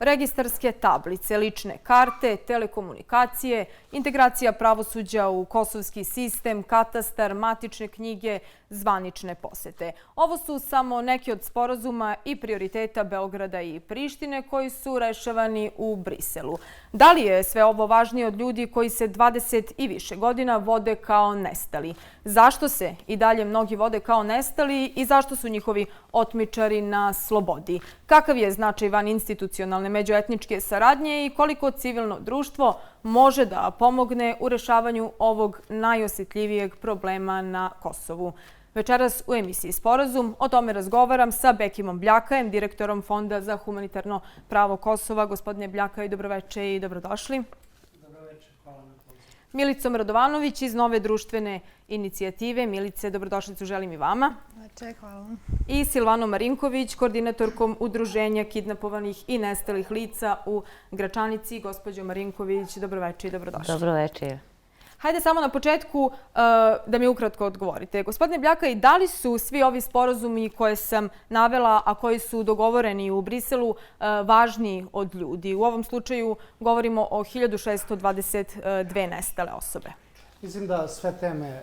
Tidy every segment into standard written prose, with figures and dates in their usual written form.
registarske tablice, lične karte, telekomunikacije, integracija pravosuđa u kosovski sistem, katastar, matične knjige, zvanične posete. Ovo su samo neki od sporazuma i prioriteta Beograda i Prištine koji su rešavani u Briselu. Da li je sve ovo važnije od ljudi koji se 20 i više godina vode kao nestali? Zašto se i dalje mnogi vode kao nestali i zašto su njihovi otmičari na slobodi? Kakav je značaj vaninstitucionalne međuetničke saradnje i koliko civilno društvo može da pomogne u rešavanju ovog najosjetljivijeg problema na Kosovu? Večeras u emisiji Sporazum o tome razgovaram sa Bekimom Bljakajem, direktorom Fonda za humanitarno pravo Kosova. Gospodine Bljaka, dobroveče i dobrodošli. Dobroveče, hvala na pozivu. Milicom Radovanović iz Nove društvene inicijative. Milice, dobrodošlicu želim i vama. Veče, hvala. I Silvanom Marinković, koordinatorkom Udruženja kidnapovanih i nestalih lica u Gračanici. Gospođo Marinković, dobroveče i dobrodošli. Dobroveče. Hajde samo na početku da mi ukratko odgovorite. Gospodine Bljaka, i da li su svi ovi sporazumi koje sam navela, a koji su dogovoreni u Briselu, važniji od ljudi? U ovom slučaju govorimo o 1622 nestale osobe. Mislim da sve teme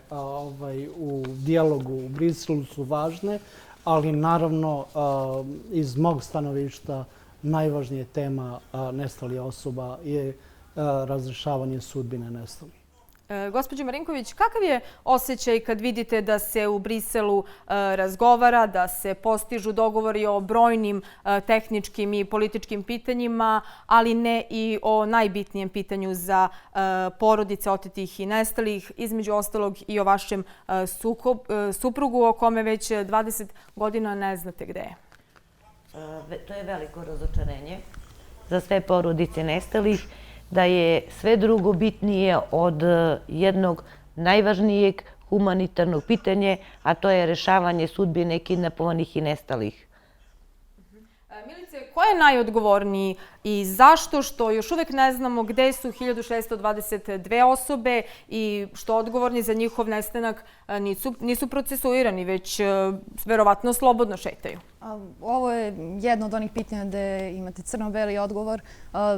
u dijalogu u Briselu su važne, ali naravno iz mog stanovišta najvažnija tema nestalih osoba je razrešavanje sudbine nestalih. Gospođo Marinković, kakav je osjećaj kad vidite da se u Briselu razgovara, da se postižu dogovori o brojnim tehničkim i političkim pitanjima, ali ne i o najbitnijem pitanju za porodice otetih i nestalih, između ostalog i o vašem suprugu o kome već 20 godina ne znate gde je? To je veliko razočarenje za sve porodice nestalih, da je sve drugo bitnije od jednog najvažnijeg humanitarnog pitanja, a to je rešavanje sudbine kidnapovanih i nestalih. Milice, ko je najodgovorniji i zašto što još uvek ne znamo gde su 1622 osobe i što odgovorni za njihov nestanak nisu procesuirani, već verovatno slobodno šetaju? Ovo je jedno od onih pitanja gde imate crno-beli odgovor.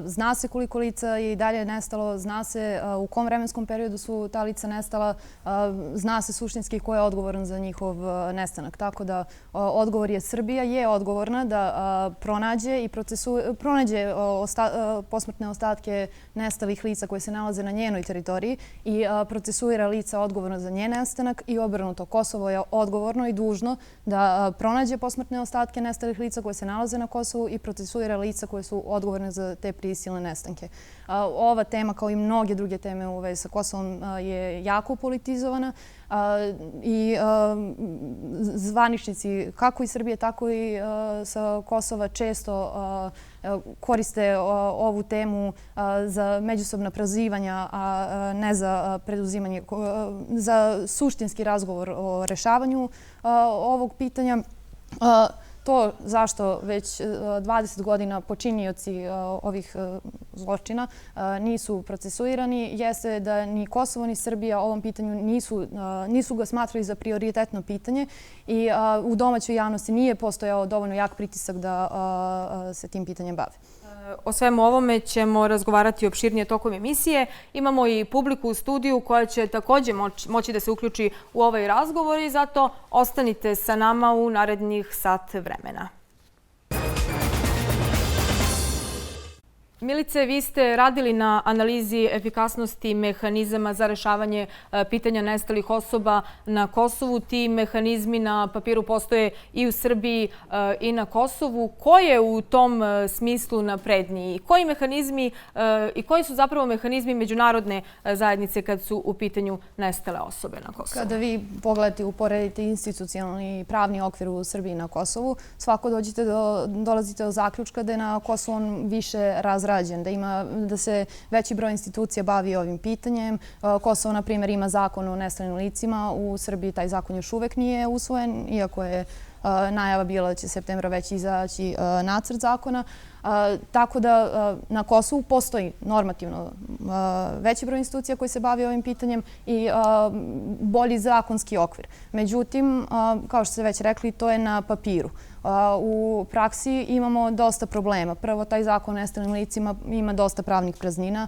Zna se koliko lica je i dalje nestalo, zna se u kom vremenskom periodu su ta lica nestala, zna se suštinski ko je odgovoran za njihov nestanak. Tako da odgovor je Srbija je odgovorna da pronađe i pronađe posmrtne ostatke nestalih lica koje se nalaze na njenoj teritoriji i procesuira lica odgovorna za njen nestanak i obrnuto. Kosovo je odgovorno i dužno da pronađe posmrtne ostatke nestalih lica koje se nalaze na Kosovu i procesuira lica koje su odgovorne za te prisilne nestanke. Ova tema, kao i mnoge druge teme u vezi sa Kosovom, je jako politizovana i zvaničnici kako iz Srbije, tako i sa Kosova često koriste ovu temu za međusobna prozivanja, a ne za preduzimanje, za suštinski razgovor o rešavanju ovog pitanja. To zašto već 20 godina počinioci ovih zločina nisu procesuirani jeste da ni Kosovo ni Srbija ovom pitanju nisu ga smatrali za prioritetno pitanje i u domaćoj javnosti nije postojao dovoljno jak pritisak da se tim pitanjem bave. O svemu ovome ćemo razgovarati opširnije tokom emisije. Imamo i publiku u studiju koja će također moći da se uključi u ovaj razgovor i zato ostanite sa nama u narednih sat vremena. Milice, vi ste radili na analizi efikasnosti mehanizama za rešavanje pitanja nestalih osoba na Kosovu. Ti mehanizmi na papiru postoje i u Srbiji i na Kosovu. Ko je u tom smislu napredniji? Koji mehanizmi i koji su zapravo mehanizmi međunarodne zajednice kad su u pitanju nestale osobe na Kosovu? Kada vi pogledate i uporedite institucionalni i pravni okvir u Srbiji i na Kosovu, svako dolazite do zaključka da je na Kosovu on više razrađen, da se veći broj institucija bavi ovim pitanjem. Kosovo, na primjer, ima zakon o nestalim licima. U Srbiji taj zakon još uvek nije usvojen, iako je najava bila da će septembra već izaći nacrt zakona. Tako da na Kosovu postoji normativno veći broj institucija koji se bavi ovim pitanjem i bolji zakonski okvir. Međutim, kao što ste već rekli, to je na papiru. U praksi imamo dosta problema. Prvo, taj zakon o nestalim licima ima dosta pravnih praznina.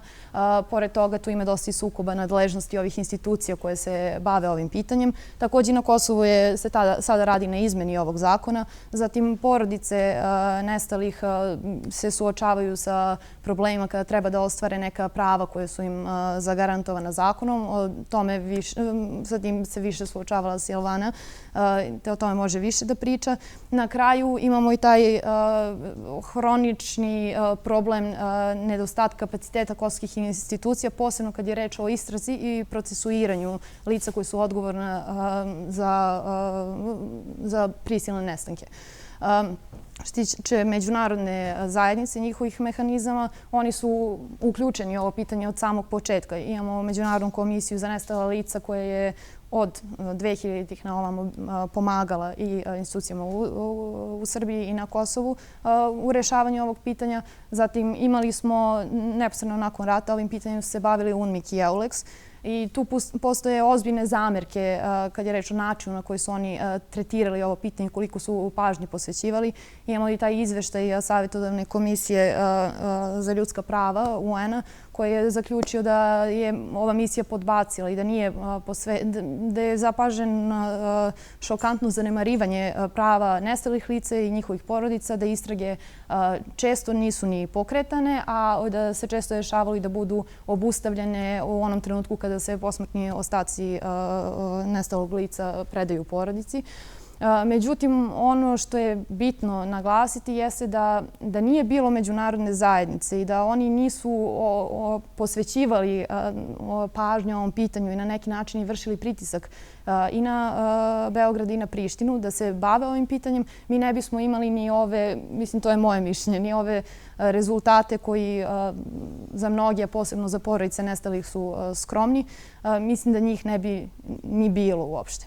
Pored toga, tu ima dosta i sukoba nadležnosti ovih institucija koje se bave ovim pitanjem. Također, na Kosovu se sada radi na izmeni ovog zakona. Zatim, porodice nestalih se suočavaju sa problemima kada treba da ostvare neka prava koje su im zagarantovana zakonom. Sa tim se više suočavala Silvana, te o tome može više da priča. Na kraju imamo i taj hronični problem nedostatka kapaciteta kosovskih institucija, posebno kad je reč o istrazi i procesuiranju lica koji su odgovorna za prisilne nestanke. Što se tiče međunarodne zajednice, njihovih mehanizama, oni su uključeni u ovo pitanje od samog početka. Imamo Međunarodnu komisiju za nestala lica koja je od 2000-ih na ovamo pomagala i institucijama u Srbiji i na Kosovu u rešavanju ovog pitanja. Zatim imali smo, neposredno nakon rata, ovim pitanjem se bavili UNMIK i EULEX. I tu postoje ozbiljne zamerke kad je reč o načinu na koji su oni tretirali ovo pitanje, koliko su pažnje posvećivali. Imamo i taj izveštaj Savjetodavne komisije za ljudska prava UN-a koji je zaključio da je ova misija podbacila i da je zapažen šokantno zanemarivanje prava nestalih lica i njihovih porodica, da istrage često nisu ni pokretane, a da se često dešavalo i da budu obustavljene u onom trenutku kada se posmrtni ostaci nestalog lica predaju porodici. Međutim, ono što je bitno naglasiti jeste da nije bilo međunarodne zajednice i da oni nisu posvećivali pažnju ovom pitanju i na neki način i vršili pritisak i na Beograd i na Prištinu da se bave ovim pitanjem. Mi ne bismo imali ni ove, mislim to je moje mišljenje, ni ove rezultate koji za mnoge, posebno za porodice nestalih su skromni. Mislim da njih ne bi ni bilo uopšte.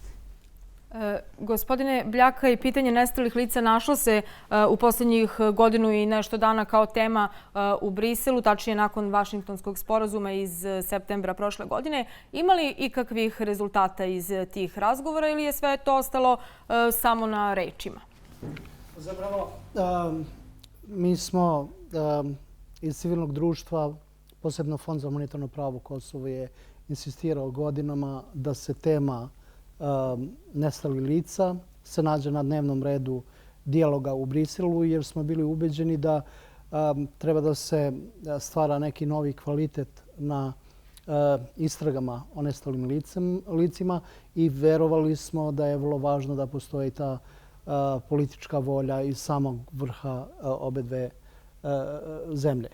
Gospodine Bljaka, i pitanje nestalih lica našlo se u posljednjih godinu i nešto dana kao tema u Briselu, tačnije nakon Vašingtonskog sporazuma iz septembra prošle godine. Ima li ikakvih rezultata iz tih razgovora ili je sve to ostalo samo na rečima? Zapravo, mi smo iz civilnog društva, posebno Fond za humanitarno pravo Kosovo je insistirao godinama da se tema nestalih lica se nađe na dnevnom redu dijaloga u Briselu, jer smo bili ubeđeni da treba da se stvara neki novi kvalitet na istragama o nestalim licima i verovali smo da je vrlo važno da postoji ta politička volja iz samog vrha obe dve zemlje.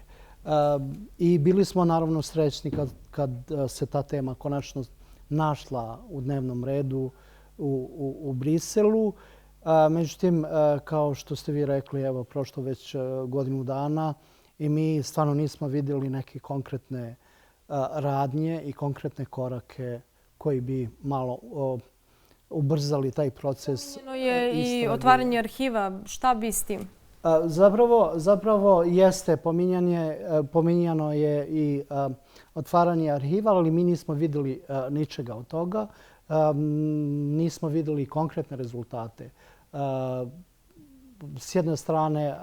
I bili smo naravno srećni kad se ta tema konačno našla u dnevnom redu u Briselu. Međutim, kao što ste vi rekli, evo, prošlo već godinu dana i mi stvarno nismo vidjeli neke konkretne radnje i konkretne korake koji bi malo ubrzali taj proces. Pominjano je i otvaranje arhiva. Šta bi s tim? Zapravo jeste, pominjano je i otvaranje arhiva, ali mi nismo vidjeli ničega od toga. Nismo vidjeli konkretne rezultate. S jedne strane,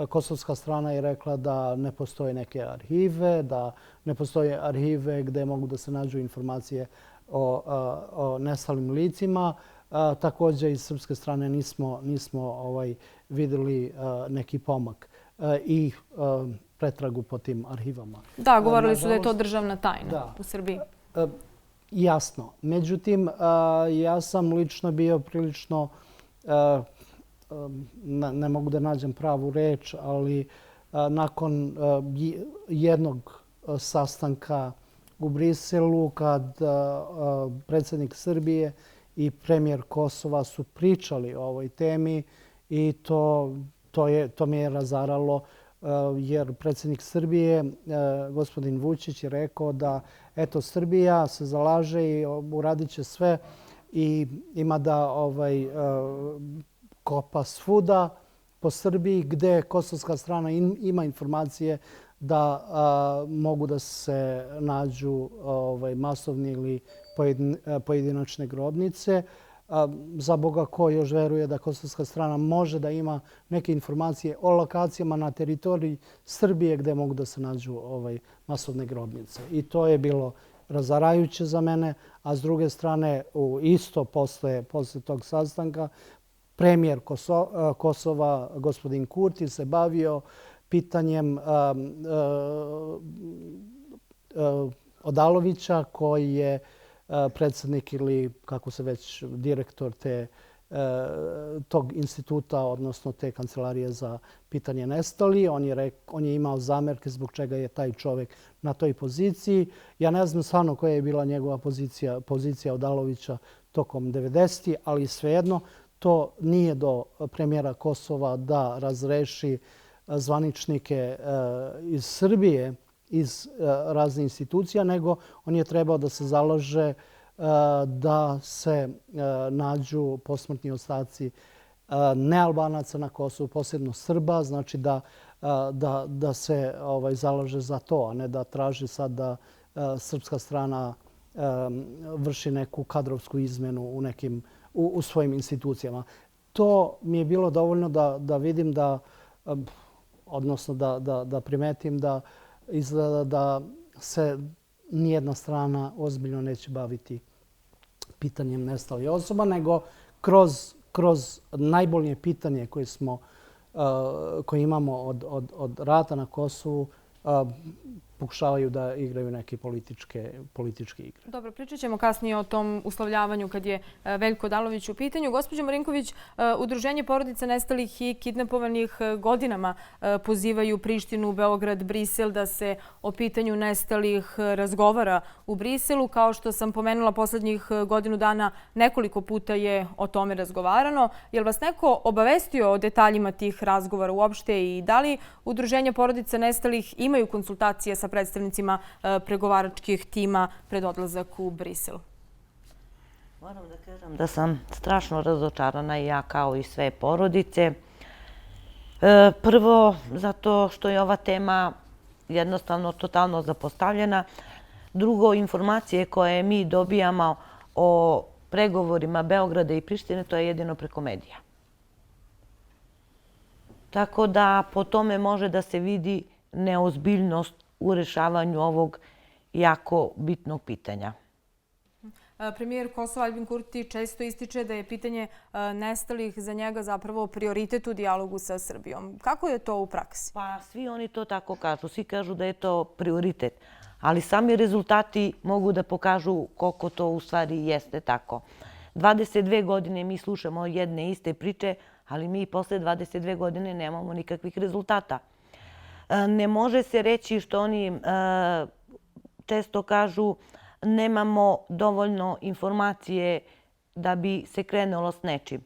kosovska strana je rekla da ne postoje neke arhive, da ne postoje arhive gdje mogu da se nađu informacije o nestalim licima. Također iz srpske strane nismo vidjeli neki pomak i pretragu po tim arhivama. Da, govorili su da je to državna tajna u Srbiji. Jasno. Međutim, ja sam lično bio prilično, ne mogu da nađem pravu reč, ali nakon jednog sastanka u Briselu kad predsjednik Srbije i premijer Kosova su pričali o ovoj temi i to me je razaralo jer predsjednik Srbije, gospodin Vučić, je rekao da eto Srbija se zalaže i uradit će sve i ima da kopa svuda po Srbiji gdje kosovska strana ima informacije da mogu da se nađu masovni ili pojedinačne grobnice. za Boga ko još veruje da kosovska strana može da ima neke informacije o lokacijama na teritoriji Srbije gde mogu da se nađu masovne grobnice. I to je bilo razarajuće za mene, a s druge strane, isto posle tog sastanka, premijer Kosova, gospodin Kurti, se bavio pitanjem Odalovića, koji je predsjednik ili kako se već direktor tog instituta, odnosno te kancelarije za pitanje nestali. On je imao zamerke zbog čega je taj čovjek na toj poziciji. Ja ne znam stvarno koja je bila njegova pozicija Odalovića tokom 90-ih, ali svejedno to nije do premijera Kosova da razreši zvaničnike iz Srbije, iz raznih institucija, nego on je trebao da se zalaže da se nađu posmrtni ostaci nealbanaca na Kosovu, posebno Srba, znači da se zalaže za to, a ne da traži sad da srpska strana vrši neku kadrovsku izmenu u svojim institucijama. To mi je bilo dovoljno da vidim odnosno da primetim da izgleda da se nijedna strana ozbiljno neće baviti pitanjem nestalih osoba, nego kroz najbolje pitanje koje imamo od rata na Kosovu pokušavaju da igraju neke političke igre. Dobro, pričat ćemo kasnije o tom uslovljavanju kad je Veljko Odalović u pitanju. Gospođo Marinković, Udruženje porodica nestalih i kidnapovanih godinama pozivaju Prištinu, Beograd, Brisel da se o pitanju nestalih razgovara u Briselu. Kao što sam pomenula, poslednjih godinu dana nekoliko puta je o tome razgovarano. Je li vas neko obavestio o detaljima tih razgovora uopšte i da li Udruženje porodica nestalih imaju konsultacije sa predstavnicima pregovaračkih tima pred odlazak u Brisel? Moram da kažem da sam strašno razočarana i ja kao i sve porodice. Prvo, zato što je ova tema jednostavno totalno zapostavljena. Drugo, informacije koje mi dobijamo o pregovorima Beograda i Prištine, to je jedino preko medija. Tako da po tome može da se vidi neozbiljnost u rešavanju ovog jako bitnog pitanja. Premijer Kosova Aljbin Kurti često ističe da je pitanje nestalih za njega zapravo prioritet u dijalogu sa Srbijom. Kako je to u praksi? Pa svi oni to tako kažu. Svi kažu da je to prioritet. Ali sami rezultati mogu da pokažu koliko to u stvari jeste tako. 22 godine mi slušamo jedne iste priče, ali mi posle 22 godine nemamo nikakvih rezultata. Ne može se reći što oni često kažu nemamo dovoljno informacije da bi se krenulo s nečim.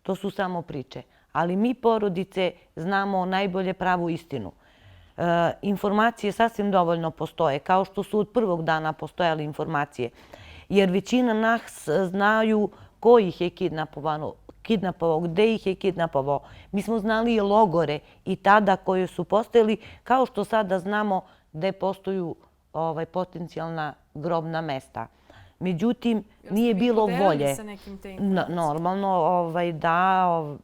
To su samo priče. Ali mi porodice znamo najbolje pravu istinu. Informacije sasvim dovoljno postoje, kao što su od prvog dana postojale informacije. Jer većina nas znaju ko ih je kidnapovao, gde ih je kidnapovao. Mi smo znali i logore i tada koje su postojali, kao što sada znamo gde postoju potencijalna grobna mesta. Međutim, nije bilo volje. Normalno da,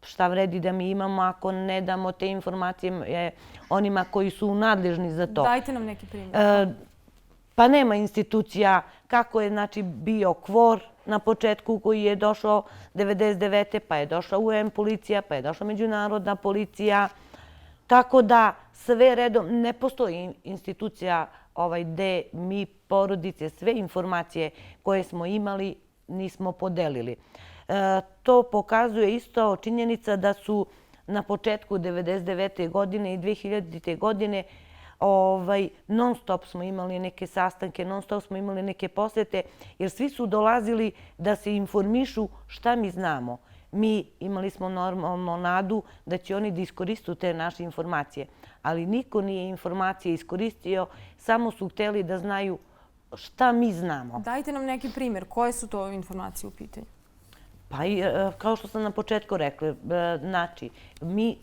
šta vredi da mi imamo ako ne damo te informacije onima koji su nadležni za to. Dajte nam neki primjer. Pa nema institucija kako je bio KFOR na početku koji je došao 1999. pa je došla UN policija, pa je došla međunarodna policija. Tako da sve redom ne postoji institucija gde mi porodice sve informacije koje smo imali nismo podelili. To pokazuje isto činjenica da su na početku 1999. godine i 2000. godine non stop smo imali neke sastanke, non stop smo imali neke posete, jer svi su dolazili da se informišu šta mi znamo. Mi imali smo normalno nadu da će oni da iskoristu te naše informacije, ali niko nije informacije iskoristio, samo su hteli da znaju šta mi znamo. Dajte nam neki primjer. Koje su to informacije u pitanju? Pa kao što sam na početku rekla, znači,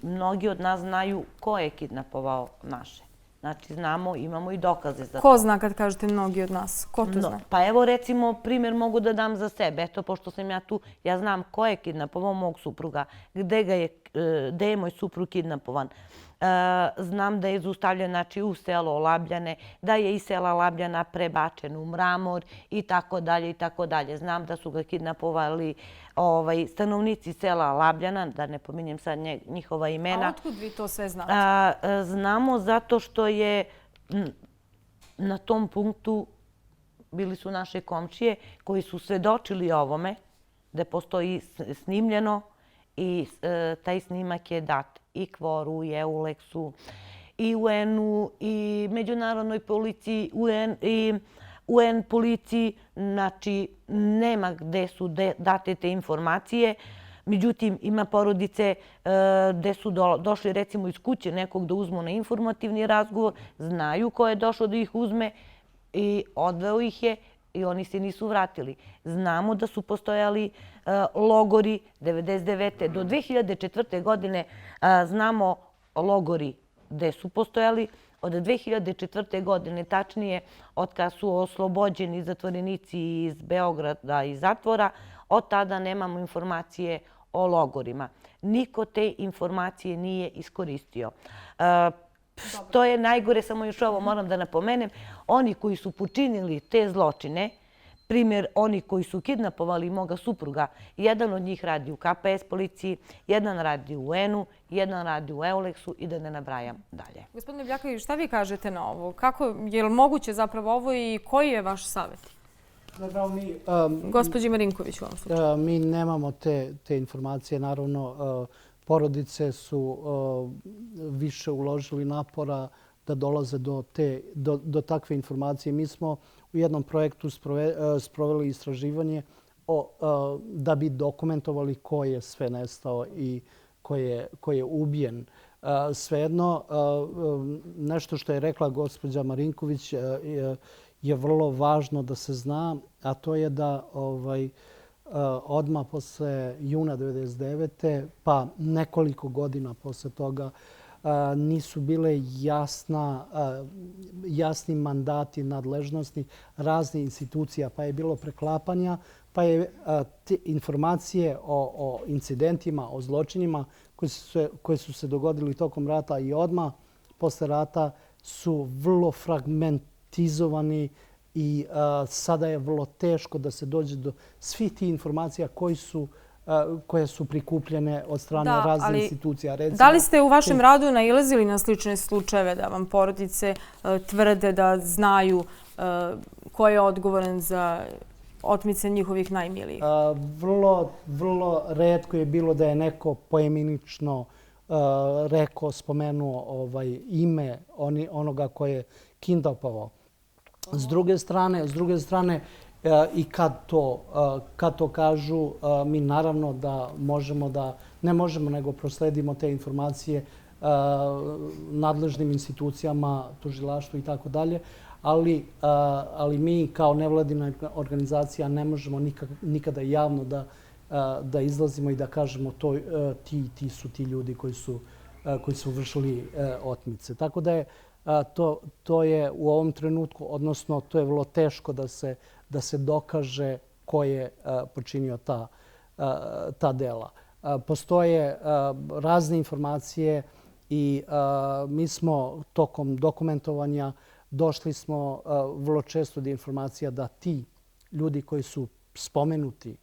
mnogi od nas znaju ko je kidnapovao naše. Znači, znamo, imamo i dokaze za to. Ko zna kad kažete mnogi od nas? Ko to zna? Pa evo recimo primjer mogu da dam za sebe. Eto, pošto sam ja tu, ja znam ko je kidnapovao mog supruga, gde je moj suprug kidnapovan. Znam da je zaustavljen u selo Labljane, da je iz sela Labljana prebačen u Mramor i tako dalje i tako dalje. Znam da su ga kidnapovali stanovnici sela Labljana, da ne pominjem sad njihova imena. A otkud vi to sve znate? Znamo zato što je na tom punktu bili su naše komšije koji su svedočili ovome, da postoji snimljeno i taj snimak je dat i KFOR-u, i EULEX-u, i UN-u, i međunarodnoj policiji, i UN policiji. Znači, nema gde su date te informacije. Međutim, ima porodice gde su došli recimo iz kuće nekog da uzmu na informativni razgovor, znaju ko je došao da ih uzme i odveo ih je i oni se nisu vratili. Znamo da su postojali logori 1999. do 2004. godine. Znamo logori gde su postojali. Od 2004. godine, tačnije od kada su oslobođeni zatvorenici iz Beograda i zatvora, od tada nemamo informacije o logorima. Niko te informacije nije iskoristio. Što je najgore, samo još ovo moram da napomenem, oni koji su počinili te zločine, primjer, oni koji su kidnapovali moga supruga, jedan od njih radi u KPS policiji, jedan radi u UN-u, jedan radi u EULEX-u i da ne nabrajam dalje. Gospodine Bljaković, šta vi kažete na ovo? Je li moguće zapravo ovo i koji je vaš savjet? Gospođi Marinković u ovom slučaju. Mi nemamo te informacije. Naravno, porodice su više uložili napora da dolaze do takve informacije. Mi smo u jednom projektu sproveli istraživanje da bi dokumentovali ko je sve nestao i ko je ubijen. Svejedno, nešto što je rekla gospođa Marinković je vrlo važno da se zna, a to je da odmah posle juna 1999. pa nekoliko godina posle toga nisu bile jasni mandati nadležnosti raznih institucija, pa je bilo preklapanja, pa je informacije o incidentima, o zločinima koji su se dogodili tokom rata i odmah posle rata su vrlo fragmentizovani i sada je vrlo teško da se dođe do svih tih informacija koje su prikupljene od strane raznih institucija. Da li ste u vašem radu nailazili na slične slučajeve da vam porodice tvrde da znaju ko je odgovoran za otmice njihovih najmilijih? Vrlo retko je bilo da je neko poimenično spomenuo ime onoga ko je kidnapovao. S druge strane, i kad to kažu, mi naravno da ne možemo nego prosledimo te informacije nadležnim institucijama, tužilaštvu i tako dalje, ali mi kao nevladina organizacija ne možemo nikada javno da izlazimo i da kažemo ti su ti ljudi koji su vršili otmice. Tako da je to je u ovom trenutku, odnosno to je vrlo teško da se dokaže ko je počinio ta dela. Postoje razne informacije i mi smo tokom dokumentovanja došli smo vrlo često do informacija da ti ljudi koji su spomenuti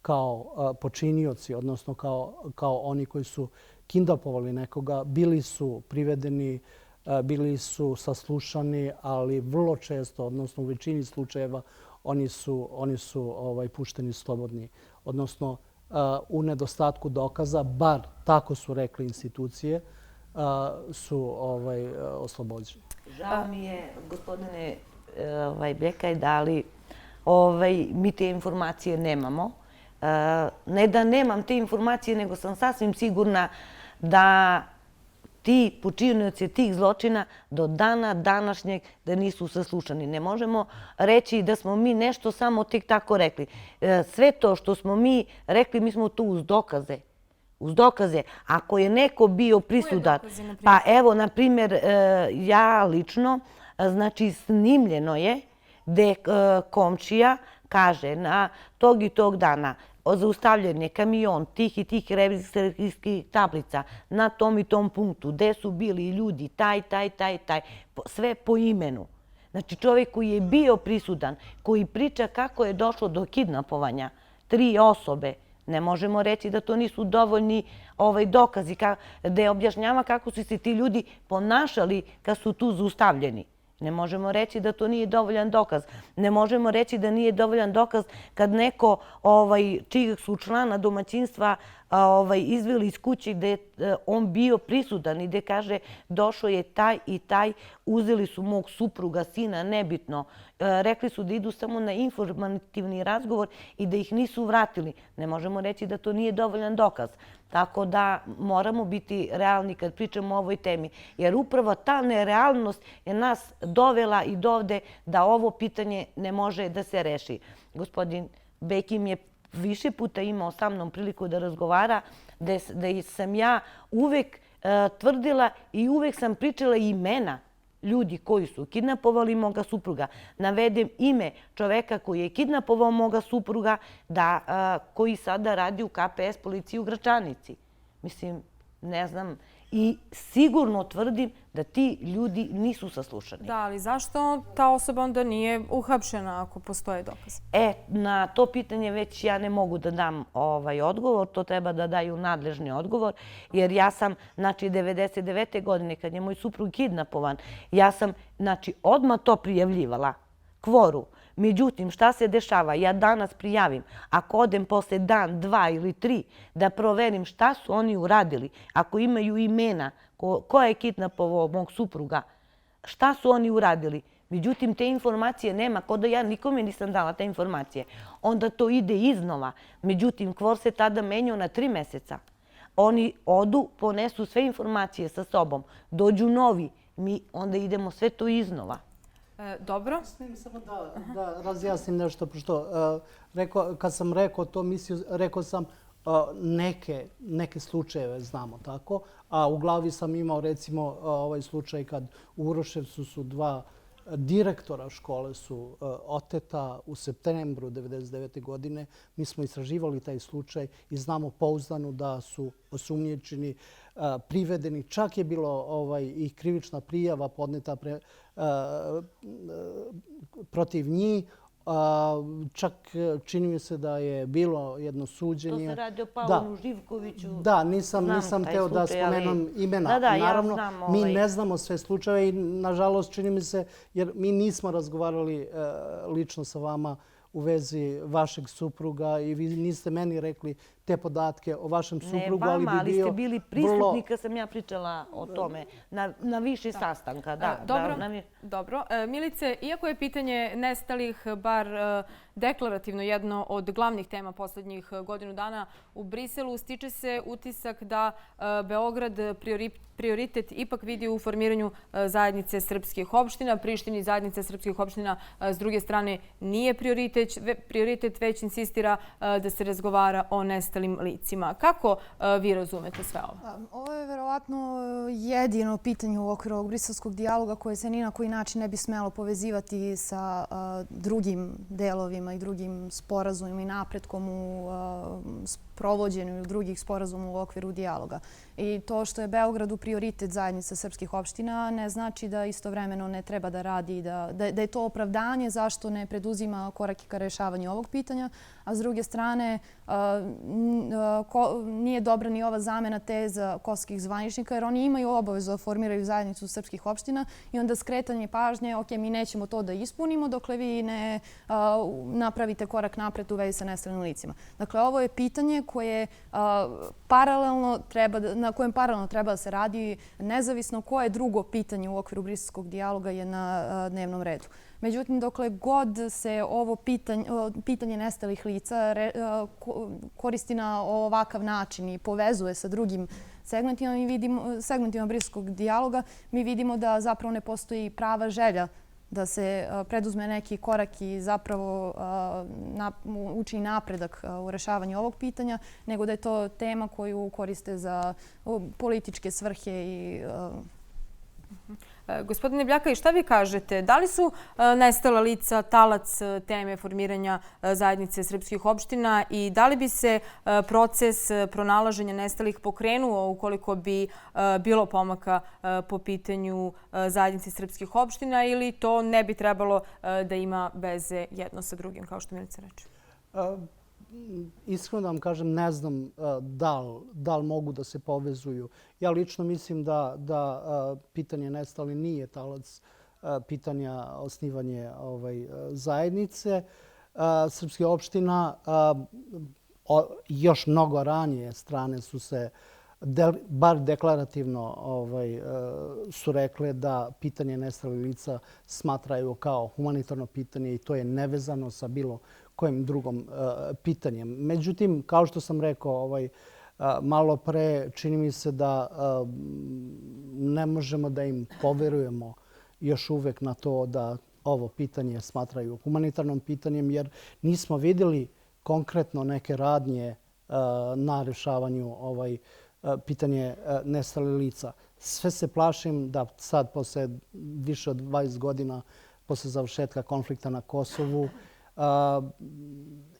kao počinioci, odnosno kao oni koji su kidnapovali nekoga, bili su privedeni, bili su saslušani, ali vrlo često, odnosno u većini slučajeva, oni su pušteni slobodni. Odnosno, u nedostatku dokaza, bar tako su rekli institucije, su oslobođeni. Žao mi je, gospodine Bljekaj, da li mi te informacije nemamo. Ne da nemam te informacije, nego sam sasvim sigurna da ti počinioci tih zločina do dana današnjeg da nisu saslušani. Ne možemo reći da smo mi nešto samo tek tako rekli. Sve to što smo mi rekli, mi smo tu uz dokaze. uz dokaze. Ako je neko bio prisudan, dokazi, na primjer? pa evo, na primjer, ja lično, znači snimljeno je gde komšija kaže na tog i tog dana zaustavljen je kamion tih i tih revizorskih tablica na tom i tom punktu, gde su bili ljudi, taj, sve po imenu. Znači čovjek koji je bio prisudan, koji priča kako je došlo do kidnapovanja 3 osobe, ne možemo reći da to nisu dovoljni dokazi, gde objašnjava kako su se ti ljudi ponašali kad su tu zaustavljeni. Ne možemo reći da to nije dovoljan dokaz. Ne možemo reći da nije dovoljan dokaz kad neko čijeg su člana domaćinstva izveli iz kuće gde je on bio prisudan i gde kaže došao je taj i taj, uzeli su mog supruga, sina, nebitno. Rekli su da idu samo na informativni razgovor i da ih nisu vratili. Ne možemo reći da to nije dovoljan dokaz. Tako da moramo biti realni kad pričamo o ovoj temi. Jer upravo ta nerealnost je nas dovela i dovde da ovo pitanje ne može da se reši. Gospodin Bekim je više puta imao sa mnom priliku da razgovara, da sam ja uvek tvrdila i uvek sam pričala imena ljudi koji su kidnapovali moga supruga. Navedem ime čoveka koji je kidnapovao moga supruga, koji sada radi u KPS policiji u Gračanici. Mislim, ne znam. I sigurno tvrdim da ti ljudi nisu saslušani. Da, ali zašto ta osoba onda nije uhapšena ako postoje dokaze? Na to pitanje već ja ne mogu da dam odgovor. To treba da daju nadležni odgovor. Jer ja sam, znači, 99. godine, kad je moj suprug kidnapovan, ja sam, znači, odmah to prijavljivala KVOR-u. Međutim, šta se dešava? Ja danas prijavim. Ako odem posle dan, 2 ili 3 da proverim šta su oni uradili, ako imaju imena ko je kidnapovao mog supruga, šta su oni uradili? Međutim, te informacije nema, kao da ja nikome nisam dala te informacije. Onda to ide iznova. Međutim, KVOR se tada menjao na 3 meseca. Oni odu, ponesu sve informacije sa sobom, dođu novi, mi onda idemo sve to iznova. Dobro. Smijem samo da razjasnim nešto, pošto kad sam rekao to, rekao sam neke slučajeve znamo tako, a u glavi sam imao recimo ovaj slučaj kad u Uroševcu su 2 direktora škole su oteta u septembru 1999. godine. Mi smo istraživali taj slučaj i znamo pouzdano da su osumnjičeni privedeni. Čak je bilo i krivična prijava podneta protiv njih. Čak čini mi se da je bilo jedno suđenje. To se radi o Pavlu Živkoviću. Da, nisam teo da spomenem imena. Da, ja naravno, znam. Mi ne znamo sve slučajeve i nažalost čini mi se, jer mi nismo razgovarali lično sa vama u vezi vašeg supruga i vi niste meni rekli te podatke o vašem suprugu, ali bi bio... Ne vama, ali ste bili prisutni kad sam ja pričala o tome na više sastanka. Dobro. Milice, iako je pitanje nestalih bar deklarativno jedno od glavnih tema poslednjih godinu dana u Briselu, stiče se utisak da Beograd prioritet ipak vidi u formiranju zajednice srpskih opština. Prištini zajednice srpskih opština s druge strane nije prioritet, već insistira da se razgovara o nestalim licima. Kako vi razumete sve ovo? Ovo je verovatno jedino pitanje u okviru ovog briselskog dijaloga koje se ni na koji način ne bi smelo povezivati sa drugim delovima i drugim sporazumima i napretkom u provođenju drugih sporazuma u okviru dijaloga. I to što je Beogradu prioritet zajednica srpskih opština ne znači da istovremeno ne treba da radi, da je to opravdanje zašto ne preduzima korake ka rešavanju ovog pitanja, a s druge strane nije dobra ni ova zamena teza kosovskih zvaničnika jer oni imaju obavezu da formiraju zajednicu srpskih opština i onda skretanje pažnje, ok, mi nećemo to da ispunimo dokle vi ne napravite korak napred u vezi sa nestalim licima. Dakle, ovo je pitanje koje na kojem paralelno treba da se radi nezavisno koje drugo pitanje u okviru briselskog dijaloga je na dnevnom redu. Međutim, dokle god se ovo pitanje nestalih lica koristi na ovakav način i povezuje sa drugim segmentima briselskog dijaloga, mi vidimo da zapravo ne postoji prava želja da se preduzme neki korak i zapravo učini napredak u rešavanju ovog pitanja, nego da je to tema koju koriste za političke svrhe i Gospodine Bljaka, i šta vi kažete? Da li su nestala lica talac teme formiranja zajednice srpskih opština i da li bi se proces pronalaženja nestalih pokrenuo ukoliko bi bilo pomaka po pitanju zajednice srpskih opština ili to ne bi trebalo da ima veze jedno sa drugim, kao što Milica reče? Iskreno da vam kažem, ne znam da li mogu da se povezuju. Ja lično mislim da pitanje nestali nije talac pitanja osnivanje zajednice srpskih opština. Još mnogo ranije strane su se, bar deklarativno su rekle da pitanje nestalih lica smatraju kao humanitarno pitanje i to je nevezano sa bilo kojim drugom pitanjem. Međutim, kao što sam rekao malo pre, čini mi se da ne možemo da im poverujemo još uvek na to da ovo pitanje smatraju humanitarnom pitanjem, jer nismo vidjeli konkretno neke radnje na rešavanju pitanje nestalih lica. Sve se plašim da sad, posle više od 20 godina, posle završetka konflikta na Kosovu,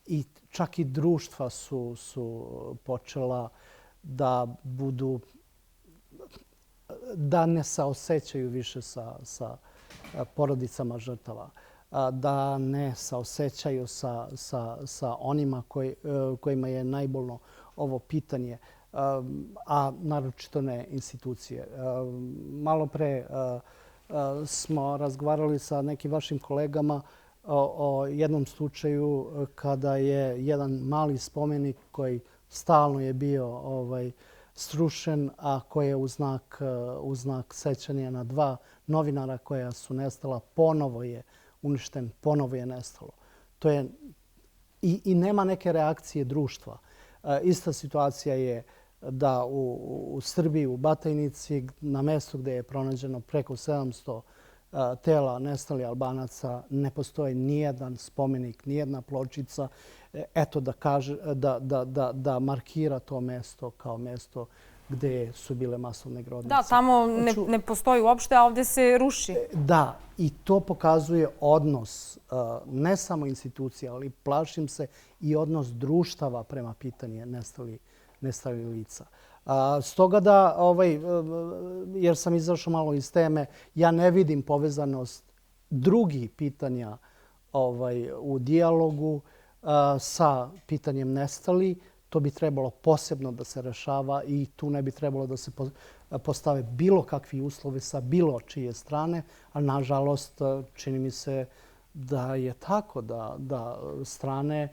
i čak i društva su počela da budu, da ne saosećaju više sa porodicama žrtava, da ne saosećaju sa onima kojima je najbolno ovo pitanje, a naročito ne institucije. Malo pre smo razgovarali sa nekim vašim kolegama o jednom slučaju kada je jedan mali spomenik koji stalno je bio srušen, a koji je u znak sećanja na 2 novinara koja su nestala, ponovo je uništen, ponovo je nestalo. To je i nema neke reakcije društva. Ista situacija je da u Srbiji, u Batajnici, na mestu gdje je pronađeno preko 700 tela nestalih Albanaca, ne postoji nijedan spomenik, nijedna pločica, eto da markira to mesto kao mesto gdje su bile masovne grobnice. Da, tamo ne postoji uopšte, a ovdje se ruši. Da, i to pokazuje odnos ne samo institucija, ali plašim se i odnos društava prema pitanju nestalih lica. Stoga da, jer sam izašao malo iz teme, ja ne vidim povezanost drugih pitanja u dijalogu sa pitanjem nestali. To bi trebalo posebno da se rešava i tu ne bi trebalo da se postave bilo kakvi uslovi sa bilo čije strane, a nažalost čini mi se da je tako da strane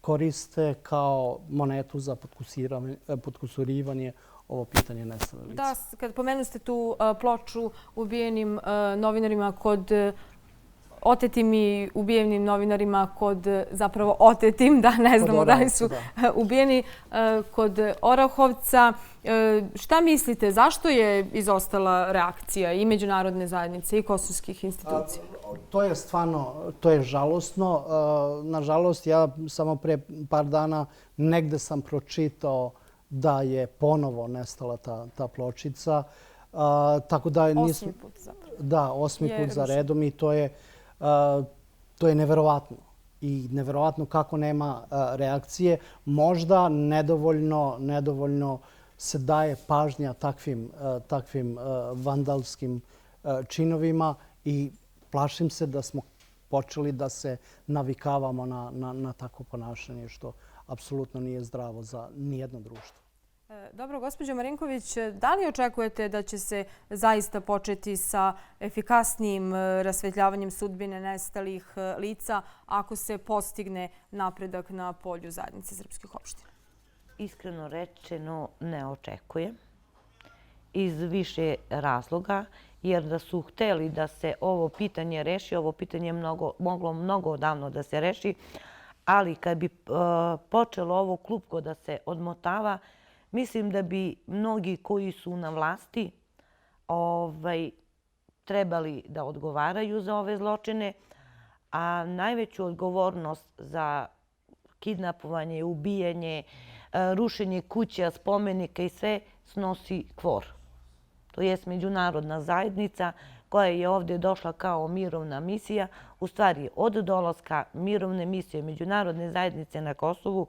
koriste kao monetu za potkusurivanje ovo pitanje nestalih lica. Da, kad pomenu ste tu ploču ubijenim novinarima kod otetim i ubijenim novinarima kod zapravo otetim, da ne znamo da li su ubijeni kod Orahovca. Šta mislite, zašto je izostala reakcija i međunarodne zajednice i kosovskih institucija? To je stvarno, to je žalosno. Nažalost, ja samo pre par dana negde sam pročitao da je ponovo nestala ta pločica. Tako da 8. put zapravo. Da, 8. put za redom i to je neverovatno. I neverovatno kako nema reakcije. Možda nedovoljno se daje pažnja takvim vandalskim činovima i plašim se da smo počeli da se navikavamo na takvo ponašanje, što apsolutno nije zdravo za nijedno društvo. Dobro, gospođo Marinković, da li očekujete da će se zaista početi sa efikasnijim rasvetljavanjem sudbine nestalih lica ako se postigne napredak na polju zajednice srpskih opština? Iskreno rečeno ne očekujem. Iz više razloga, jer da su hteli da se ovo pitanje reši, ovo pitanje je moglo mnogo odavno da se reši, ali kad bi počelo ovo klupko da se odmotava, mislim da bi mnogi koji su na vlasti trebali da odgovaraju za ove zločine, a najveću odgovornost za kidnapovanje, ubijanje, rušenje kuća, spomenika i sve snosi KFOR. To jest međunarodna zajednica koja je ovdje došla kao mirovna misija. U stvari, od dolaska mirovne misije međunarodne zajednice na Kosovu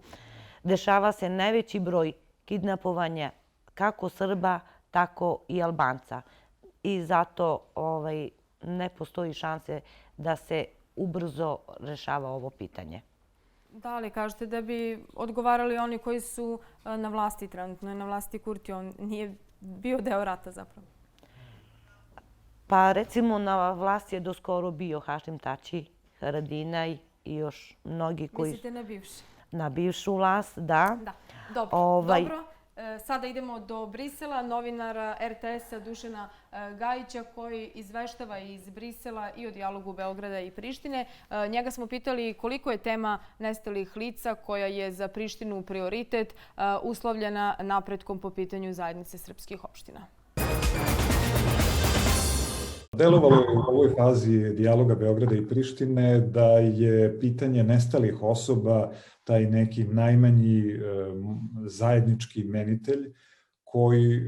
dešava se najveći broj kidnapovanja kako Srba, tako i Albanca. I zato ne postoji šanse da se ubrzo rešava ovo pitanje. Da li kažete da bi odgovarali oni koji su na vlasti trenutno, na vlasti Kurti, on nije bio deo rata zapravo? Pa recimo na vlasti je doskoro bio Hašim Tači, Haradinaj i još mnogi koji... Mislite na bivši? Na bivšu vlast, da. Da, dobro. Sada idemo do Brisela, novinara RTS-a Dušana Gajića koji izveštava iz Brisela i o dijalogu Beograda i Prištine. Njega smo pitali koliko je tema nestalih lica koja je za Prištinu prioritet uslovljena napretkom po pitanju zajednice srpskih opština. Delovalo je u ovoj fazi dijaloga Beograda i Prištine da je pitanje nestalih osoba taj neki najmanji zajednički imenitelj koji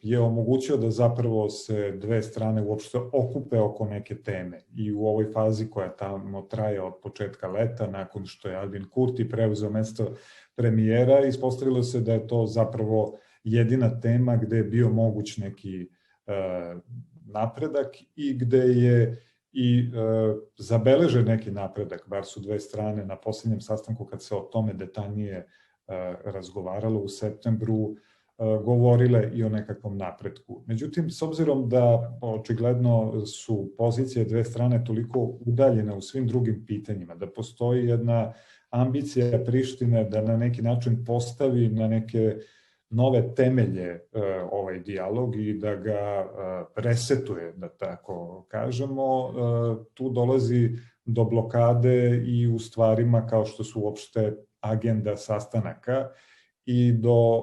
je omogućio da zapravo se dve strane uopšte okupe oko neke teme. I u ovoj fazi koja tamo traje od početka leta, nakon što je Albin Kurti preuzeo mesto premijera, ispostavilo se da je to zapravo jedina tema gde je bio moguć neki napredak i gde je i zabeležen neki napredak, bar su dve strane na posljednjem sastanku kad se o tome detaljnije razgovaralo u septembru, govorile i o nekakvom napretku. Međutim, s obzirom da očigledno su pozicije dve strane toliko udaljene u svim drugim pitanjima, da postoji jedna ambicija Prištine da na neki način postavi na neke nove temelje ovaj dijalog i da ga resetuje, da tako kažemo, tu dolazi do blokade i u stvarima kao što su uopšte agenda sastanaka i do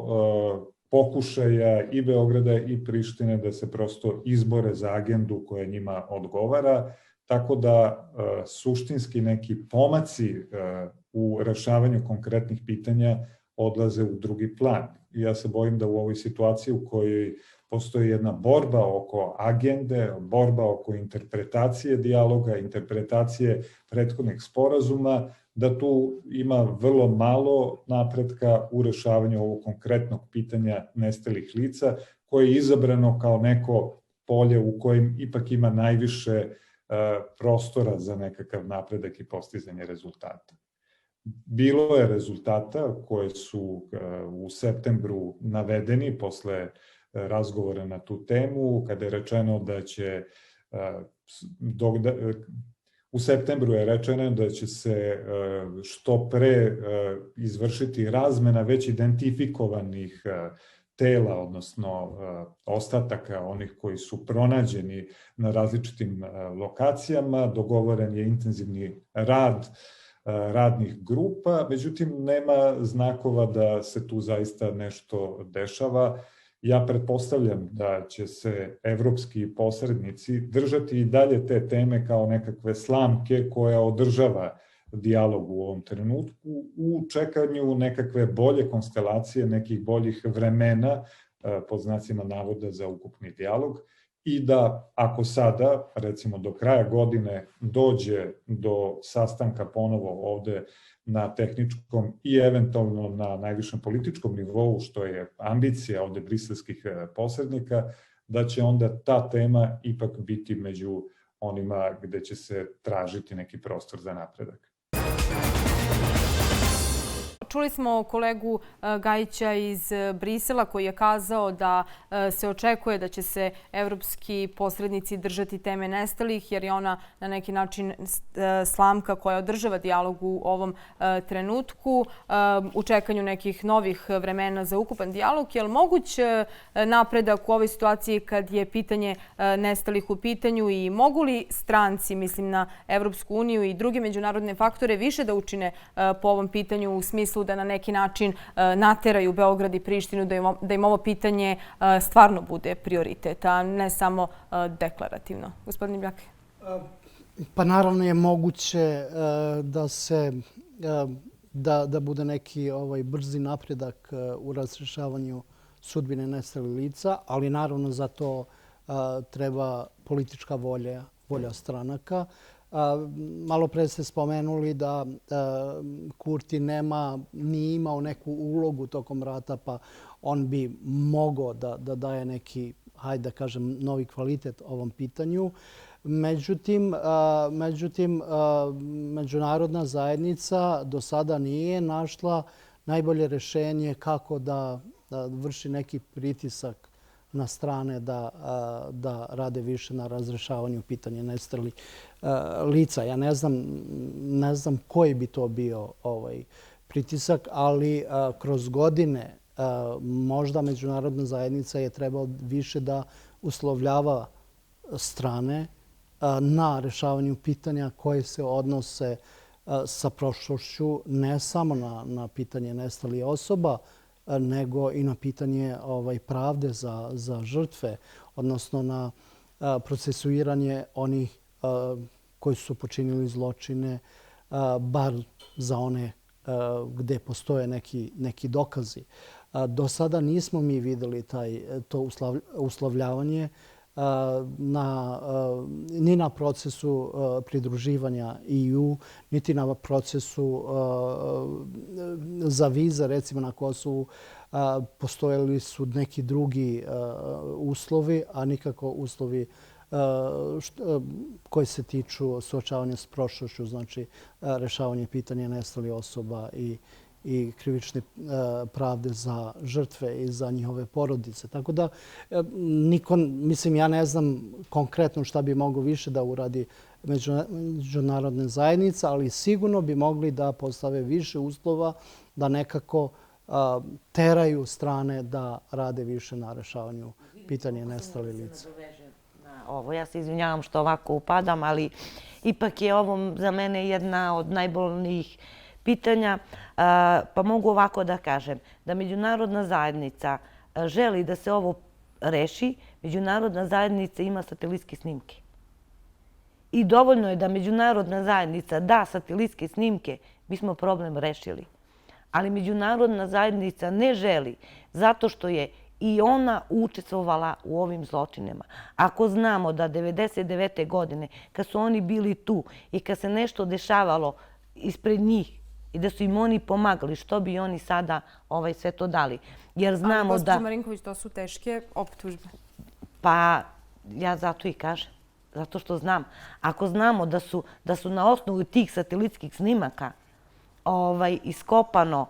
pokušaja i Beograda i Prištine da se prosto izbore za agendu koja njima odgovara, tako da suštinski neki pomaci u rešavanju konkretnih pitanja odlaze u drugi plan. I ja se bojim da u ovoj situaciji u kojoj postoji jedna borba oko agende, borba oko interpretacije dijaloga, interpretacije prethodnih sporazuma, da tu ima vrlo malo napretka u rešavanju ovog konkretnog pitanja nestalih lica, koje je izabrano kao neko polje u kojem ipak ima najviše prostora za nekakav napredak i postizanje rezultata. Bilo je rezultata koje su u septembru navedeni posle razgovora na tu temu, kada je rečeno da će u septembru je rečeno da će se što pre izvršiti razmena već identifikovanih tela, odnosno ostataka onih koji su pronađeni na različitim lokacijama. Dogovoren je intenzivni rad radnih grupa, međutim nema znakova da se tu zaista nešto dešava. Ja pretpostavljam da će se evropski posrednici držati i dalje te teme kao nekakve slamke koja održava dijalog u ovom trenutku u čekanju nekakve bolje konstelacije, nekih boljih vremena, pod znacima navoda, za ukupni dijalog. I da ako sada, recimo do kraja godine, dođe do sastanka ponovo ovde na tehničkom i eventualno na najvišem političkom nivou, što je ambicija ovde briselskih posrednika, da će onda ta tema ipak biti među onima gde će se tražiti neki prostor za napredak. Čuli smo kolegu Gajića iz Brisela koji je kazao da se očekuje da će se evropski posrednici držati teme nestalih jer je ona na neki način slamka koja održava dijalog u ovom trenutku u čekanju nekih novih vremena za ukupan dijalog. Je li moguć napredak u ovoj situaciji kad je pitanje nestalih u pitanju i mogu li stranci, mislim na Evropsku uniju i druge međunarodne faktore, više da učine po ovom pitanju u smislu šansu da na neki način nateraju Beograd i Prištinu da im ovo pitanje stvarno bude prioritet, a ne samo deklarativno. Gospodin Bljak. Pa naravno je moguće da bude neki brzi napredak u razrešavanju sudbine nestalih lica, ali naravno za to treba politička volja stranaka. Malo pre ste spomenuli da Kurti nije imao neku ulogu tokom rata, pa on bi mogao da daje neki, hajde da kažem, novi kvalitet ovom pitanju. Međutim, međunarodna zajednica do sada nije našla najbolje rešenje kako da vrši neki pritisak na strane da rade više na razrešavanju pitanja nestalih lica. Ja ne znam koji bi to bio pritisak, ali kroz godine možda međunarodna zajednica je trebala više da uslovljava strane na rešavanju pitanja koje se odnose sa prošlošću, ne samo na pitanje nestalih osoba, nego i na pitanje pravde za žrtve, odnosno na procesuiranje onih koji su počinili zločine, bar za one gde postoje neki dokazi. Do sada nismo mi videli to uslovljavanje ni na procesu pridruživanja EU, niti na procesu za vize, recimo na Kosovu. Postojali su neki drugi uslovi, a nikako uslovi koji se tiču suočavanja s prošlošću, znači rešavanje pitanja nestalih osoba i krivične pravde za žrtve i za njihove porodice. Tako da, ja ne znam konkretno šta bi moglo više da uradi međunarodna zajednica, ali sigurno bi mogli da postave više uslova da nekako teraju strane da rade više na rešavanju pitanja nestalih lica. Ja se izvinjavam što ovako upadam, ali ipak je ovo za mene jedna od najbolnijih pitanja, pa mogu ovako da kažem, da međunarodna zajednica želi da se ovo reši, međunarodna zajednica ima satelitske snimke. I dovoljno je da međunarodna zajednica da satelitske snimke, mi smo problem rešili. Ali međunarodna zajednica ne želi, zato što je i ona učestvovala u ovim zločinima. Ako znamo da 1999. godine, kad su oni bili tu i kad se nešto dešavalo ispred njih, i da su im oni pomagali, što bi oni sada sve to dali. Jer znamo ali, da... gospođo Marinković, to su teške optužbe. Pa, ja zato i kažem. Zato što znam. Ako znamo da su na osnovu tih satelitskih snimaka iskopano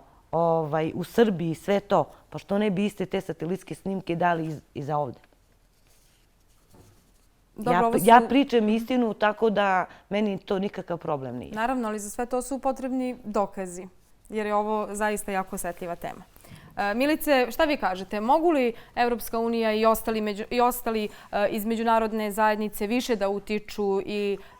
u Srbiji sve to, pa što ne bi iste te satelitske snimke dali i za ovde? Ja pričam istinu, tako da meni to nikakav problem nije. Naravno, ali za sve to su potrebni dokazi, jer je ovo zaista jako osetljiva tema. Milice, šta vi kažete? Mogu li Evropska unija i ostali iz međunarodne zajednice više da utiču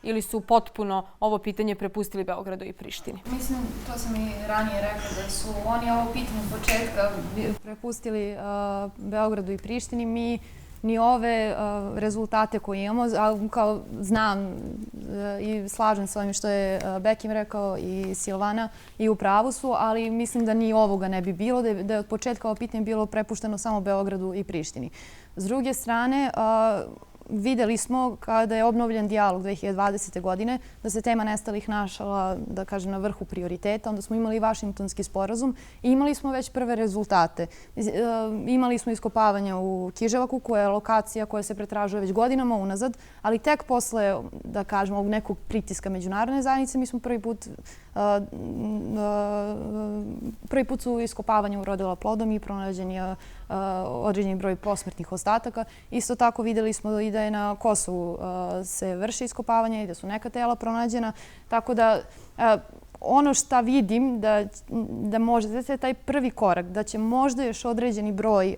ili su potpuno ovo pitanje prepustili Beogradu i Prištini? Mislim, to sam i ranije rekla, da su oni ovo pitanje od početka prepustili Beogradu i Prištini. Ni ove rezultate koje imamo, kao znam i slažem s ovim što je Bekim rekao i Silvana, i u pravu su, ali mislim da ni ovoga ne bi bilo, da je od početka ovo pitanje bilo prepušteno samo Beogradu i Prištini. S druge strane, videli smo kada je obnovljen dijalog 2020. godine da se tema nestalih našla, da kažem, na vrhu prioriteta. Onda smo imali Vašingtonski sporazum i imali smo već prve rezultate. Imali smo iskopavanje u Kiževaku, koja je lokacija koja se pretražuje već godinama unazad, ali tek posle, da kažem, ovog nekog pritiska međunarodne zajednice, mi smo prvi put su iskopavanje urodila plodom i pronađen je određeni broj posmrtnih ostataka. Isto tako videli smo i da je na Kosovu se vrši iskopavanje i da su neka tela pronađena. Tako da ono što vidim da može, znači taj prvi korak, da će možda još određeni broj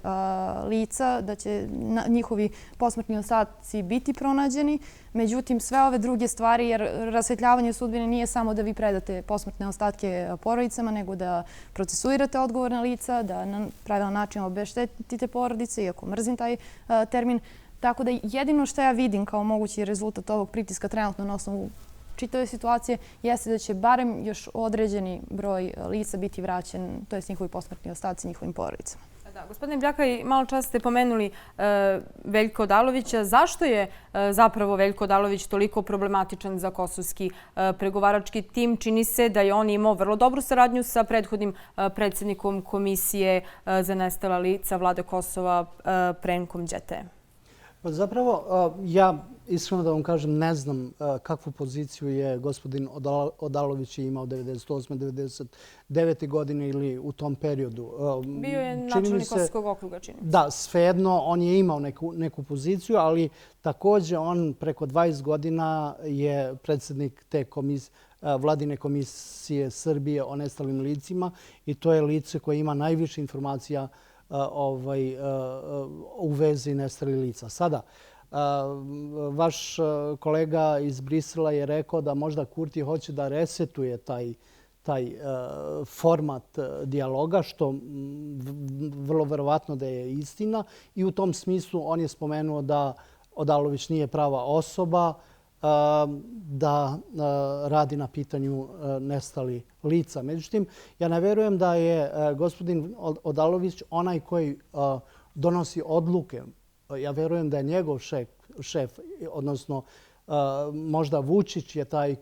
lica, da će njihovi posmrtni ostaci biti pronađeni. Međutim, sve ove druge stvari, jer rasvetljavanje sudbine nije samo da vi predate posmrtne ostatke porodicama, nego da procesuirate odgovorna lica, da na pravilan način obeštetite porodice, iako mrzim taj termin. Tako da jedino što ja vidim kao mogući rezultat ovog pritiska trenutno na osnovu čitave situacije jeste da će barem još određeni broj lica biti vraćen, to jest njihovi posmrtni ostaci njihovim porodicama. Da, gospodine Bljakaj, malo čas ste pomenuli Veljka Odalovića. Zašto je zapravo Veljko Odalović toliko problematičan za kosovski pregovarački tim? Čini se da je on imao vrlo dobru saradnju sa prethodnim predsjednikom Komisije za nestala lica Vlade Kosova, Prenkom Đete. Zapravo, ja iskreno da vam kažem, ne znam kakvu poziciju je gospodin Odalović imao 98. 99. godine ili u tom periodu. Bio je načelnik Kosovskog okruga, čini mi se. Da, svejedno, on je imao neku poziciju, ali također on preko 20 godina je predsjednik te Vladine komisije Srbije o nestalim licima i to je lice koje ima najviše informacija u vezi nestalih lica. Sada, vaš kolega iz Brisela je rekao da možda Kurti hoće da resetuje taj format dijaloga, što vrlo verovatno da je istina. I u tom smislu on je spomenuo da Odalović nije prava osoba da radi na pitanju nestali lica. Međutim, ja ne verujem da je gospodin Odalović onaj koji donosi odluke. Ja verujem da je njegov šef, odnosno možda Vučić je taj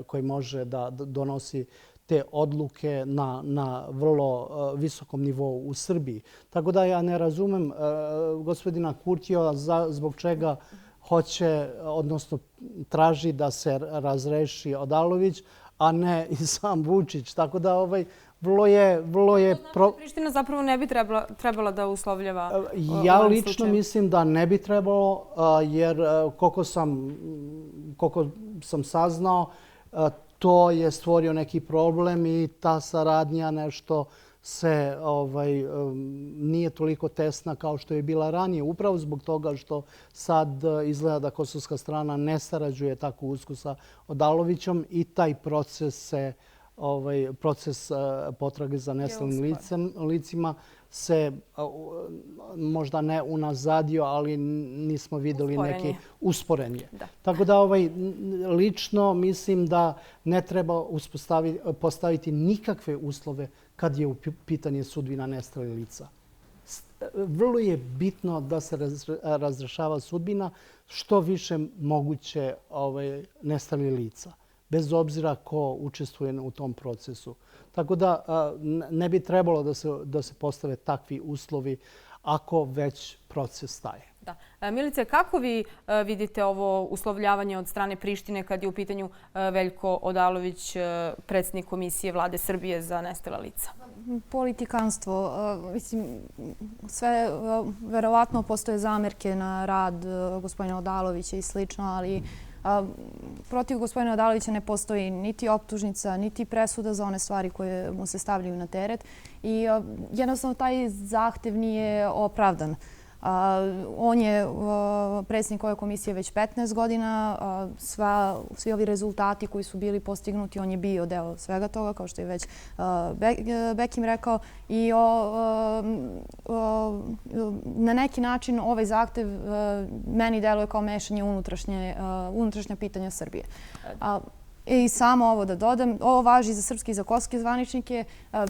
koji može da donosi te odluke na vrlo visokom nivou u Srbiji. Tako da ja ne razumem gospodina Kurtija zbog čega hoće, odnosno traži da se razreši Odalović, a ne i sam Vučić. Tako da vrlo je... Priština zapravo ne bi trebala da uslovljava Ja lično mislim da ne bi trebalo, jer koliko sam saznao, to je stvorio neki problem i ta saradnja nešto se nije toliko tesna kao što je bila ranije. Upravo zbog toga što sad izgleda da kosovska strana ne sarađuje tako usko sa Odalovićem i taj proces potrage za nestalim licima se možda ne unazadio, ali nismo vidjeli neki usporenje. Tako da lično mislim da ne treba postaviti nikakve uslove kad je u pitanju sudbina nestalih lica. Vrlo je bitno da se razrešava sudbina što više moguće nestalih lica, bez obzira ko učestvuje u tom procesu. Tako da ne bi trebalo da se postave takvi uslovi ako već proces staje. Milice, kako vi vidite ovo uslovljavanje od strane Prištine kad je u pitanju Veljko Odalović, predsjednik Komisije Vlade Srbije za nestala lica? Politikanstvo. Mislim, sve verovatno postoje zamerke na rad gospodina Odalovića i slično, ali protiv gospodina Odalovića ne postoji niti optužnica, niti presuda za one stvari koje mu se stavljaju na teret i jednostavno taj zahtev nije opravdan. On je predsjednik ove komisije već 15 godina. Svi ovi rezultati koji su bili postignuti, on je bio deo svega toga, kao što je već Bekim rekao. I na neki način ovaj zahtev meni deluje kao mešanje unutrašnja pitanja Srbije. I samo ovo da dodam, ovo važi za srpske i za kosovske zvaničnike.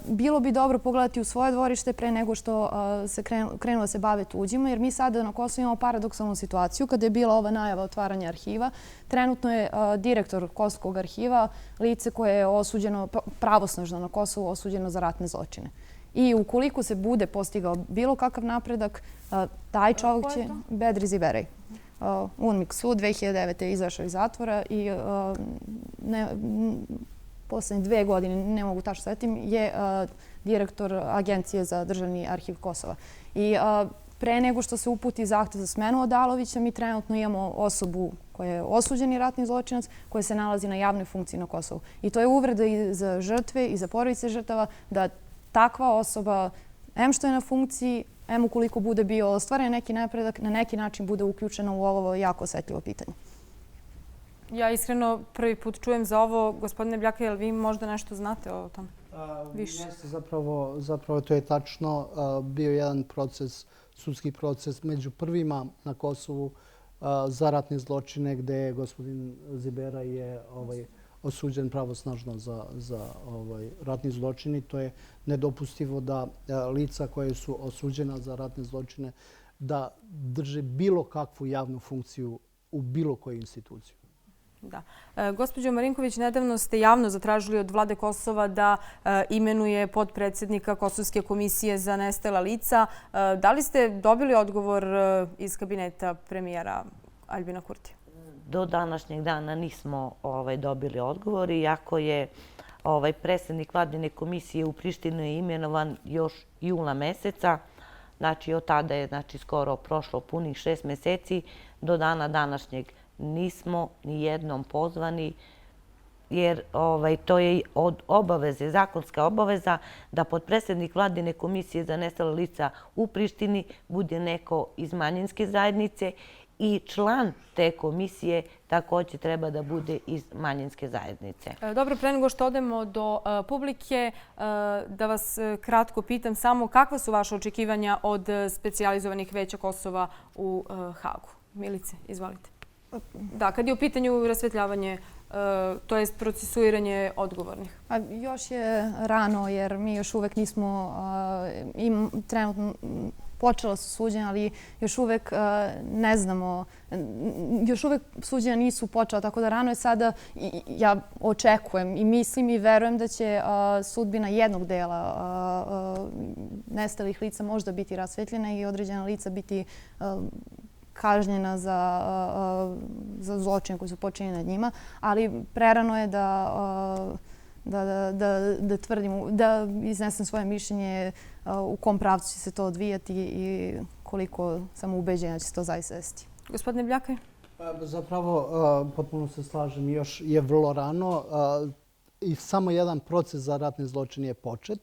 Bilo bi dobro pogledati u svoje dvorište pre nego što se krenulo da se bave tuđima, jer mi sada na Kosovu imamo paradoksalnu situaciju. Kada je bila ova najava otvaranja arhiva, trenutno je direktor Kosovskog arhiva lice koje je osuđeno, pravosnažno na Kosovu, osuđeno za ratne zločine. I ukoliko se bude postigao bilo kakav napredak, taj čovjek će... Bedri Ziberej. UNMIK sud 2009. je izašao iz zatvora i poslednje 2 godine, ne mogu tačno svetim, je direktor Agencije za državni arhiv Kosova. I pre nego što se uputi zahtev za smenu Odalovića, mi trenutno imamo osobu koja je osuđeni ratni zločinac, koja se nalazi na javnoj funkciji na Kosovu. I to je uvreda i za žrtve i za porodice žrtava da takva osoba, em što je na funkciji, em ukoliko bude bio ostvaren neki napredak, na neki način bude uključena u ovo jako osetljivo pitanje. Ja iskreno prvi put čujem za ovo. Gospodine Bljaka, jel vi možda nešto znate o tom? Više. Jeste, zapravo to je tačno. Bio jedan proces, sudski proces među prvima na Kosovu za ratne zločine gde je gospodin Zibera je osuđen pravosnažno za ratni zločin i to je nedopustivo da lica koje su osuđena za ratne zločine da drže bilo kakvu javnu funkciju u bilo koju instituciju. Da. Gospođo Marinković, nedavno ste javno zatražili od vlade Kosova da imenuje potpredsjednika Kosovske komisije za nestala lica. Da li ste dobili odgovor iz kabineta premijera Aljbina Kurtija? Do današnjeg dana nismo dobili odgovor, iako je predsjednik vladine komisije u Prištinu je imenovan još jula meseca. Znači, od tada je skoro prošlo punih 6 meseci. Do dana današnjeg nismo ni jednom pozvani, jer to je od obaveze, zakonska obaveza da potpredsjednik vladine komisije za nestala lica u Prištini bude neko iz manjinske zajednice i član te komisije također treba da bude iz manjinske zajednice. Dobro, pre nego što odemo do publike, da vas kratko pitam samo kakva su vaše očekivanja od specijalizovanih veća Kosova u Hagu? Milice, izvolite. Da, kad je u pitanju rasvetljavanje, to jest procesuiranje odgovornih. Još je rano jer mi još uvek nismo trenutno počela su suđenja, ali još uvek ne znamo, još uvek suđenja nisu počela, tako da rano je sada. Ja očekujem i mislim i verujem da će sudbina jednog dela nestalih lica možda biti rasvetljena i određena lica biti kažnjena za zločine koji su počinjeni nad njima, ali prerano je da tvrdim, da iznesem svoje mišljenje u kom pravcu će se to odvijati i koliko sam ubeđena će se to zaista desiti. Gospodine Bljaka? Zapravo, potpuno se slažem, još je vrlo rano i samo jedan proces za ratne zločine je počet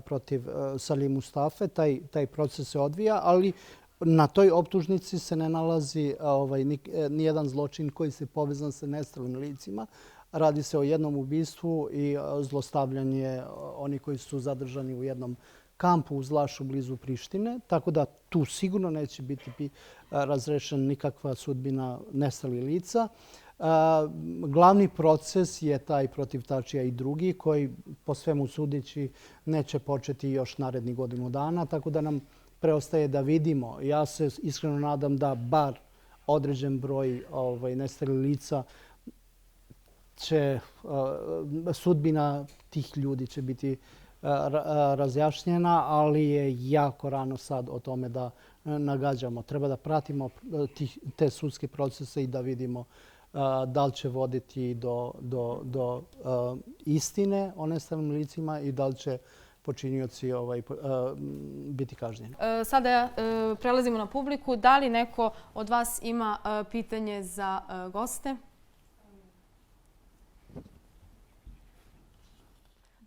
protiv Salih Mustafe. Taj proces se odvija, ali na toj optužnici se ne nalazi nijedan zločin koji se povezan sa nestalim licima. Radi se o jednom ubistvu i zlostavljanje onih koji su zadržani u jednom kampu u Zlašu blizu Prištine. Tako da tu sigurno neće biti razrešena nikakva sudbina nestalih lica. Glavni proces je taj protiv Tačija i drugi koji po svemu sudeći neće početi još narednih godinu dana. Tako da nam preostaje da vidimo. Ja se iskreno nadam da bar određen broj nestalih lica će, sudbina tih ljudi će biti razjašnjena, ali je jako rano sad o tome da nagađamo. Treba da pratimo te sudske procese i da vidimo da li će voditi do istine o nestalim licima i da li će počinioci biti kažnjeni. Sada prelazimo na publiku. Da li neko od vas ima pitanje za goste?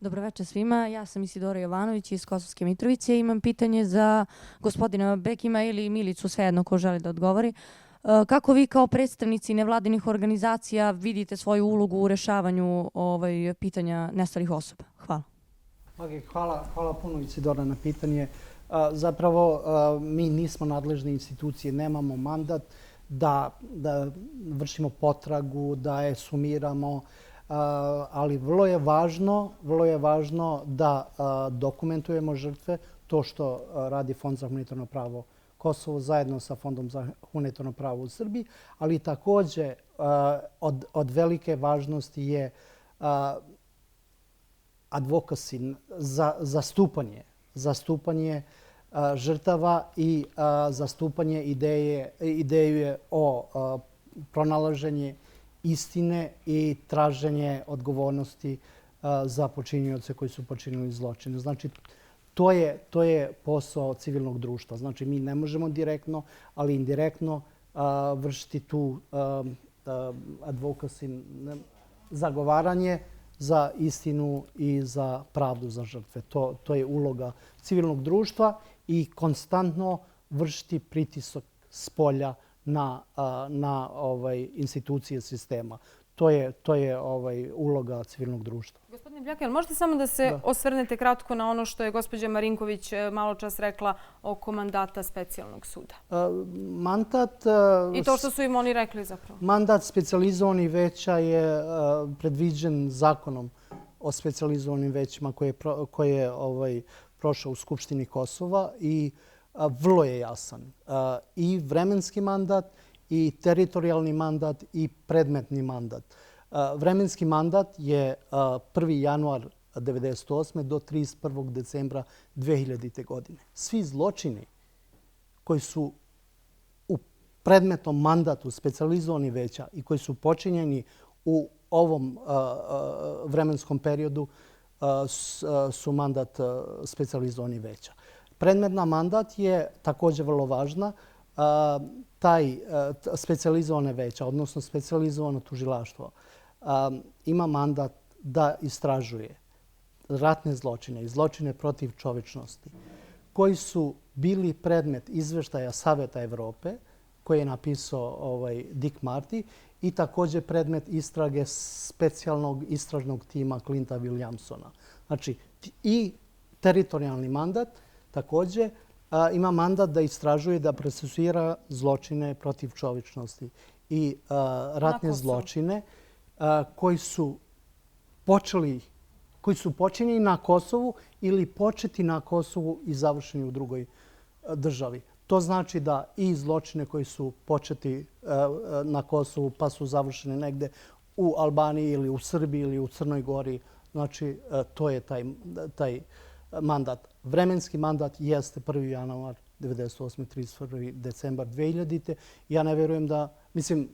Dobro večer svima. Ja sam Isidora Jovanović iz Kosovske Mitrovice. Imam pitanje za gospodina Bekima ili Milicu, svejedno ko želi da odgovori. Kako vi kao predstavnici nevladinih organizacija vidite svoju ulogu u rešavanju pitanja nestalih osoba? Hvala. Hvala puno Isidora na pitanje. Zapravo, mi nismo nadležne institucije, nemamo mandat da vršimo potragu, da je sumiramo, ali vrlo je važno da dokumentujemo žrtve, to što radi Fond za humanitarno pravo Kosovo zajedno sa Fondom za humanitarno pravo u Srbiji, ali također od velike važnosti je advocacy, zastupanje žrtava i zastupanje ideje o pronalaženju istine i traženje odgovornosti za počinioce koji su počinili zločine. Znači, To je posao civilnog društva. Znači, mi ne možemo direktno, ali indirektno vršiti tu advocacy, zagovaranje za istinu i za pravdu za žrtve. To je uloga civilnog društva i konstantno vršiti pritisak spolja na institucije sistema. To je uloga civilnog društva. Gospodine Bljak, možete samo da se osvrnete kratko na ono što je gospođa Marinković malo čas rekla oko mandata specijalnog suda? Mandat... I to što su im oni rekli zapravo. Mandat specijalizovanih veća je predviđen zakonom o specijalizovanim većima koji je prošao u Skupštini Kosova i vrlo je jasan. I vremenski mandat, i teritorijalni mandat, i predmetni mandat. Vremenski mandat je 1. januar 1998. do 31. decembra 2000. godine. Svi zločini koji su u predmetnom mandatu specijalizovanih veća i koji su počinjeni u ovom vremenskom periodu su mandat specijalizovanih veća. Predmetna mandat je također vrlo važna. Taj specijalizovane veća, odnosno specijalizovano tužilaštvo, ima mandat da istražuje ratne zločine i zločine protiv čovječnosti koji su bili predmet izveštaja Saveta Evrope koji je napisao Dick Marty i također predmet istrage specijalnog istražnog tima Clinta Williamsona. Znači, i teritorijalni mandat također ima mandat da istražuje, da procesuira zločine protiv čovječnosti i ratne zločine koji su počinjeni na Kosovu ili početi na Kosovu i završeni u drugoj državi. To znači da i zločine koji su početi na Kosovu pa su završeni negde u Albaniji ili u Srbiji ili u Crnoj Gori, znači to je taj mandat. Vremenski mandat jeste 1. januar 1998. 31. decembar 2000. Ja ne vjerujem da, mislim,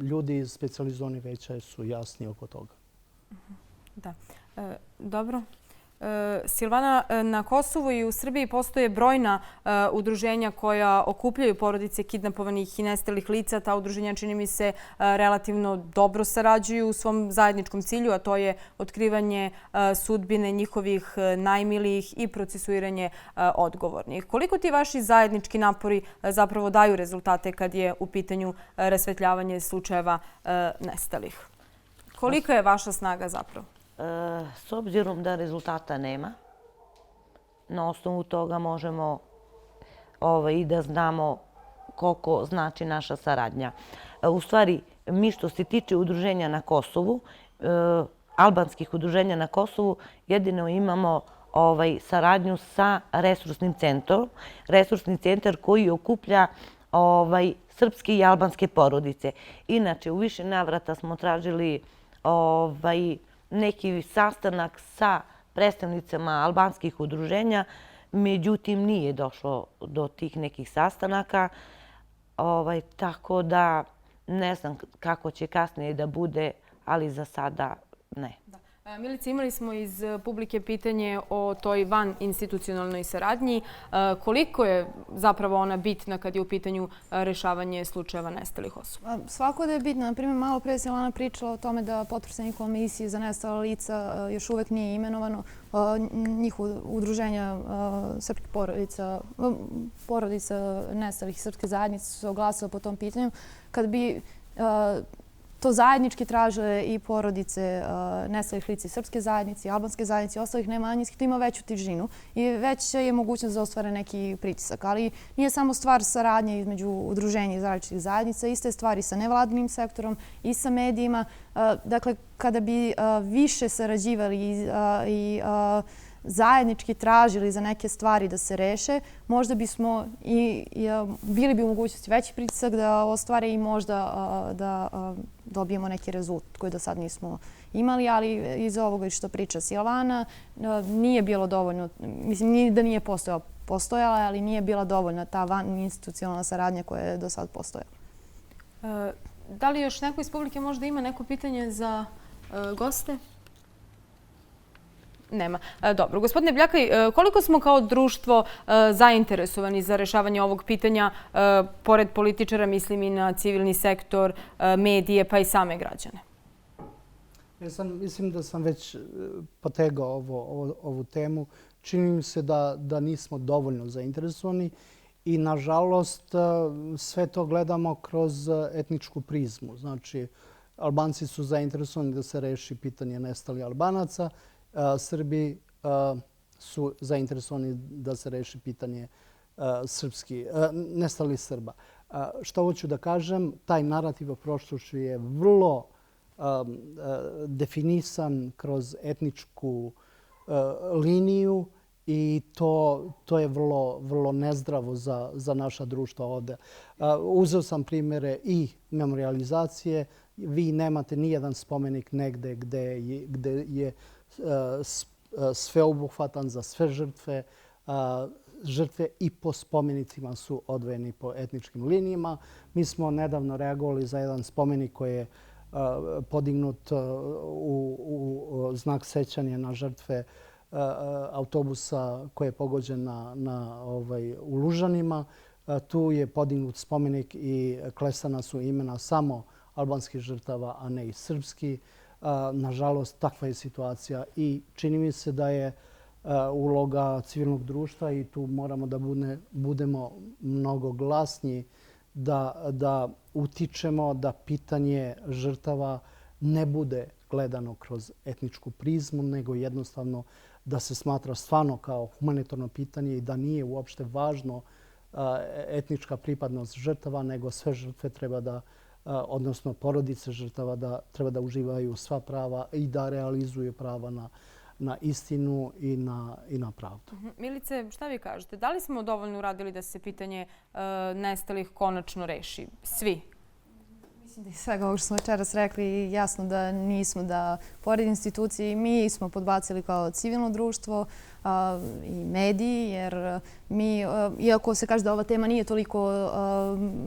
ljudi iz specijalizovanih veća su jasni oko toga. Da. Dobro. Silvana, na Kosovu i u Srbiji postoje brojna udruženja koja okupljaju porodice kidnapovanih i nestalih lica. Ta udruženja, čini mi se, relativno dobro sarađuju u svom zajedničkom cilju, a to je otkrivanje sudbine njihovih najmilijih i procesuiranje odgovornih. Koliko ti vaši zajednički napori zapravo daju rezultate kad je u pitanju rasvetljavanje slučajeva nestalih? Kolika je vaša snaga zapravo? S obzirom da rezultata nema, na osnovu toga možemo i da znamo koliko znači naša saradnja. U stvari, mi što se tiče udruženja na Kosovu, albanskih udruženja na Kosovu, jedino imamo saradnju sa resursnim centrom. Resursni centar koji okuplja srpske i albanske porodice. Inače, u više navrata smo tražili neki sastanak sa predstavnicama albanskih udruženja, međutim nije došlo do tih nekih sastanaka, tako da ne znam kako će kasnije da bude, ali za sada ne. Milice, imali smo iz publike pitanje o toj vaninstitucionalnoj saradnji. Koliko je zapravo ona bitna kad je u pitanju rešavanje slučajeva nestalih osoba? Svako da je bitna. Naprimjer, malo pre se Lana pričala o tome da potpredsednik komisije za nestala lica još uvek nije imenovano. Njihovo udruženja srpskih porodica nestalih srpske zajednice su se oglasile po tom pitanju. Kad bi to zajednički traže i porodice nestalih lica srpske zajednice, albanske zajednice i ostalih nemanjinskih, to ima veću težinu i već je mogućnost da ostvare neki pritisak. Ali nije samo stvar saradnje između udruženja iz različitih zajednica, iste stvari sa nevladinim sektorom i sa medijima. Dakle, kada bi više sarađivali i zajednički tražili za neke stvari da se reše, možda bismo bili bi u mogućnosti veći pritisak da ostvare i možda da dobijemo neki rezultat koji do sad nismo imali, ali iz ovoga što priča Silvana nije bilo dovoljno, mislim da nije postojala, ali nije bila dovoljna ta vaninstitucionalna saradnja koja je do sad postojala. Da li još neko iz publike možda ima neko pitanje za goste? Nema. Dobro. Gospodine Bljakaj, koliko smo kao društvo zainteresovani za rešavanje ovog pitanja, pored političara, mislim i na civilni sektor, medije, pa i same građane? Mislim da sam već potegao ovu temu. Čini mi se da nismo dovoljno zainteresovani i, nažalost, sve to gledamo kroz etničku prizmu. Znači, Albanci su zainteresovani da se reši pitanje nestalih Albanaca, Srbi su zainteresovani da se reši pitanje nestalih Srba. Što hoću da kažem, taj narativ o prošlošću je vrlo definisan kroz etničku liniju i to je vrlo nezdravo za naša društva ovde. Uzeo sam primere i memorializacije. Vi nemate nijedan spomenik negde gde je sveobuhvatan za sve žrtve. Žrtve i po spomenicima su odvojeni po etničkim linijama. Mi smo nedavno reagovali za jedan spomenik koji je podignut u znak sećanja na žrtve autobusa koji je pogođen u Lužanima. Tu je podignut spomenik i klesana su imena samo albanskih žrtava, a ne i srpski. Nažalost, takva je situacija i čini mi se da je uloga civilnog društva i tu moramo da budemo mnogo glasniji, da utičemo da pitanje žrtava ne bude gledano kroz etničku prizmu, nego jednostavno da se smatra stvarno kao humanitarno pitanje i da nije uopšte važno etnička pripadnost žrtava, nego sve žrtve treba da, odnosno porodice žrtava, da treba da uživaju sva prava i da realizuju prava na istinu i na pravdu. Milice, šta vi kažete? Da li smo dovoljno uradili da se pitanje nestalih konačno reši? Svi? Mislim da je svega ovo što smo večeras rekli jasno da nismo, da pored institucije mi smo podbacili kao civilno društvo i mediji, jer mi, iako se kaže da ova tema nije toliko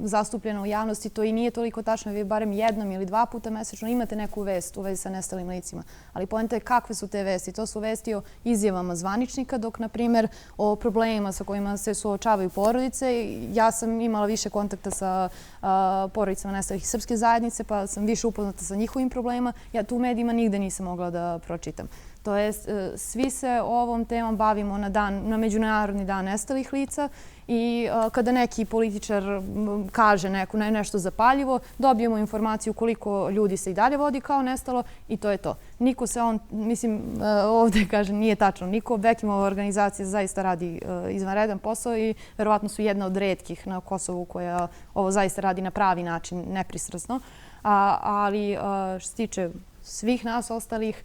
zastupljena u javnosti, to i nije toliko tačno. Vi barem jednom ili dva puta mesečno imate neku vest u vezi sa nestalim licima. Ali poenta je kakve su te vesti. To su vesti o izjavama zvaničnika, dok, na primjer, o problemima sa kojima se suočavaju porodice. Ja sam imala više kontakta sa porodicama nestalih srpske zajednice, pa sam više upoznata sa njihovim problemima. Ja tu u medijima nigde nisam mogla da pročitam. To jest, svi se ovom temom bavimo na Međunarodni dan nestalih lica i kada neki političar kaže nešto zapaljivo, dobijemo informaciju koliko ljudi se i dalje vodi kao nestalo i to je to. Niko se ovdje kaže, nije tačno, niko. Bekimova organizacija zaista radi izvanredan posao i verovatno su jedna od retkih na Kosovu koja ovo zaista radi na pravi način, nepristrasno. Ali što se tiče svih nas ostalih,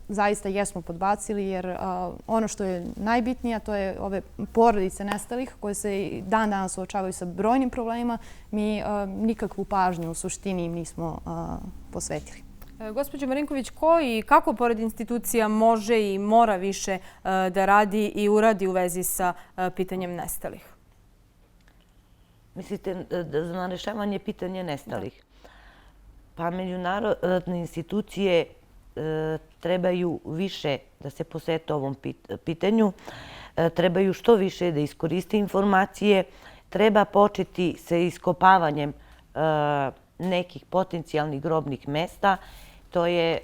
zaista jesmo podbacili, jer ono što je najbitnije, to je ove porodice nestalih koje se i dan danas suočavaju sa brojnim problemima. Mi nikakvu pažnju u suštini im nismo posvetili. Gospođo Marinković, ko i kako pored institucija može i mora više da radi i uradi u vezi sa pitanjem nestalih? Mislite na rešavanje pitanja nestalih? Pa međunarodne institucije trebaju više da se posvete ovom pitanju, trebaju što više da iskoriste informacije, treba početi sa iskopavanjem nekih potencijalnih grobnih mesta, to je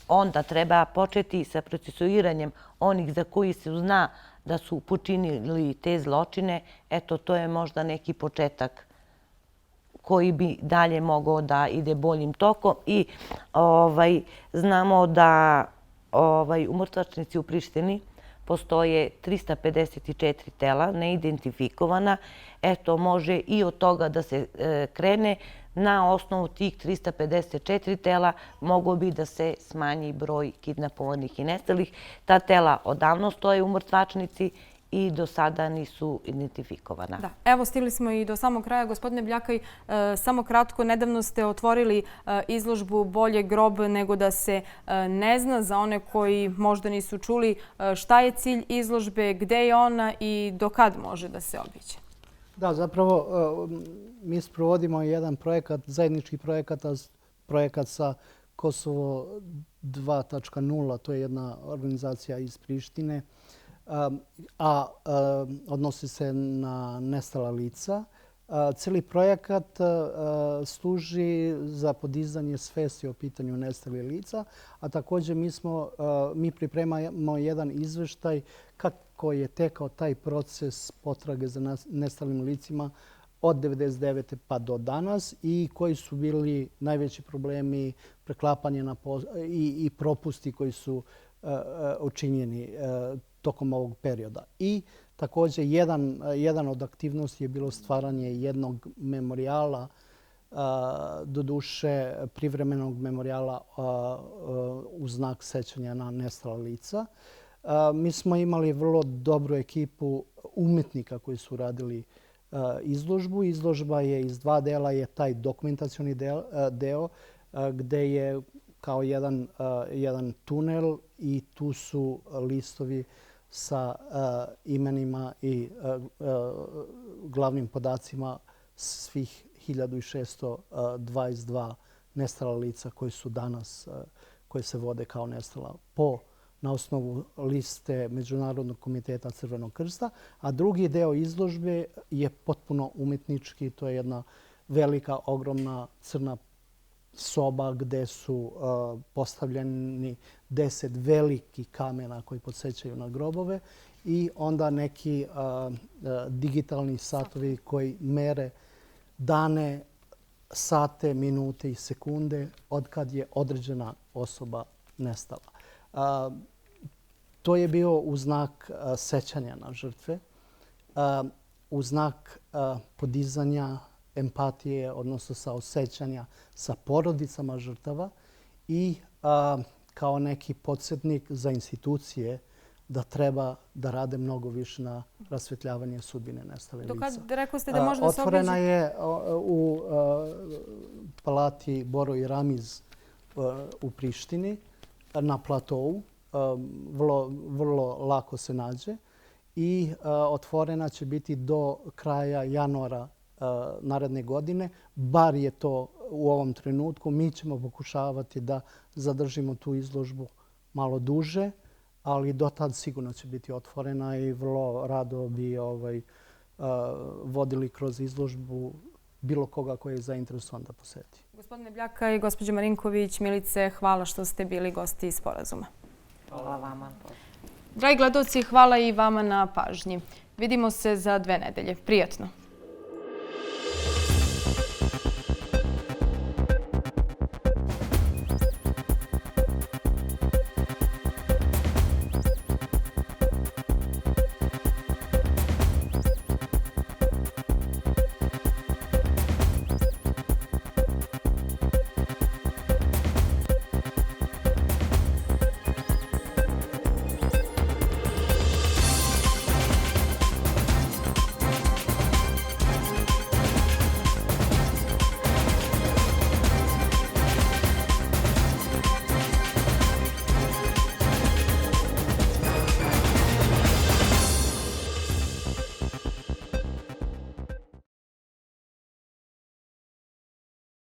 onda treba početi sa procesuiranjem onih za koji se zna da su počinili te zločine. Eto, to je možda neki početak koji bi dalje mogao da ide boljim tokom. I znamo da u mrtvačnici u Prištini postoje 354 tela neidentifikovana. Eto, može i od toga da se krene. Na osnovu tih 354 tela mogao bi da se smanji broj kidnapovanih i nestalih. Ta tela odavno stoje u mrtvačnici i do sada nisu identifikovana. Da, evo stigli smo i do samog kraja. Gospodine Bljakaj, samo kratko, nedavno ste otvorili izložbu Bolje grob nego da se ne zna, za one koji možda nisu čuli. Šta je cilj izložbe, gde je ona i do kad može da se obiđe? Da, zapravo mi sprovodimo jedan projekat, zajednički projekat sa Kosovo 2.0, to je jedna organizacija iz Prištine, a odnosi se na nestala lica. Cijeli projekat služi za podizanje svesti o pitanju nestalih lica, a također mi pripremamo jedan izveštaj kako je tekao taj proces potrage za nestalim licima od 1999. pa do danas i koji su bili najveći problemi, preklapanje i propusti koji su učinjeni tokom ovog perioda. I također jedan od aktivnosti je bilo stvaranje jednog memorijala, doduše privremenog memorijala u znak sećanja na nestala lica. Mi smo imali vrlo dobru ekipu umjetnika koji su radili izložbu. Izložba je iz dva dela, je taj dokumentacioni deo gde je kao jedan tunel i tu su listovi sa imenima i glavnim podacima svih 1622 nestala lica koji su danas, koje se vode kao nestala na osnovu liste Međunarodnog komiteta Crvenog krsta, a drugi deo izložbe je potpuno umjetnički. To je jedna velika, ogromna crna soba gde su postavljeni 10 velikih kamena koji podsjećaju na grobove i onda neki digitalni satovi koji mere dane, sate, minute i sekunde od kad je određena osoba nestala. To je bio u znak sećanja na žrtve, u znak podizanja empatije, odnosno saosećanja sa porodicama žrtava i kao neki podsjetnik za institucije da treba da rade mnogo više na rasvetljavanje sudbine nestale lica. Rekli ste da možda se otvorena je u palati Boro i Ramiz u Prištini na platovu. Vrlo lako se nađe i otvorena će biti do kraja januara naredne godine. Bar je to u ovom trenutku. Mi ćemo pokušavati da zadržimo tu izložbu malo duže, ali do tad sigurno će biti otvorena i vrlo rado bi vodili kroz izložbu bilo koga koji je zainteresovan da poseti. Gospodine Bljaka i gospođo Marinković, Milice, hvala što ste bili gosti Sporazuma. Hvala vama. Dragi gledalci, hvala i vama na pažnji. Vidimo se za 2 nedelje. Prijatno!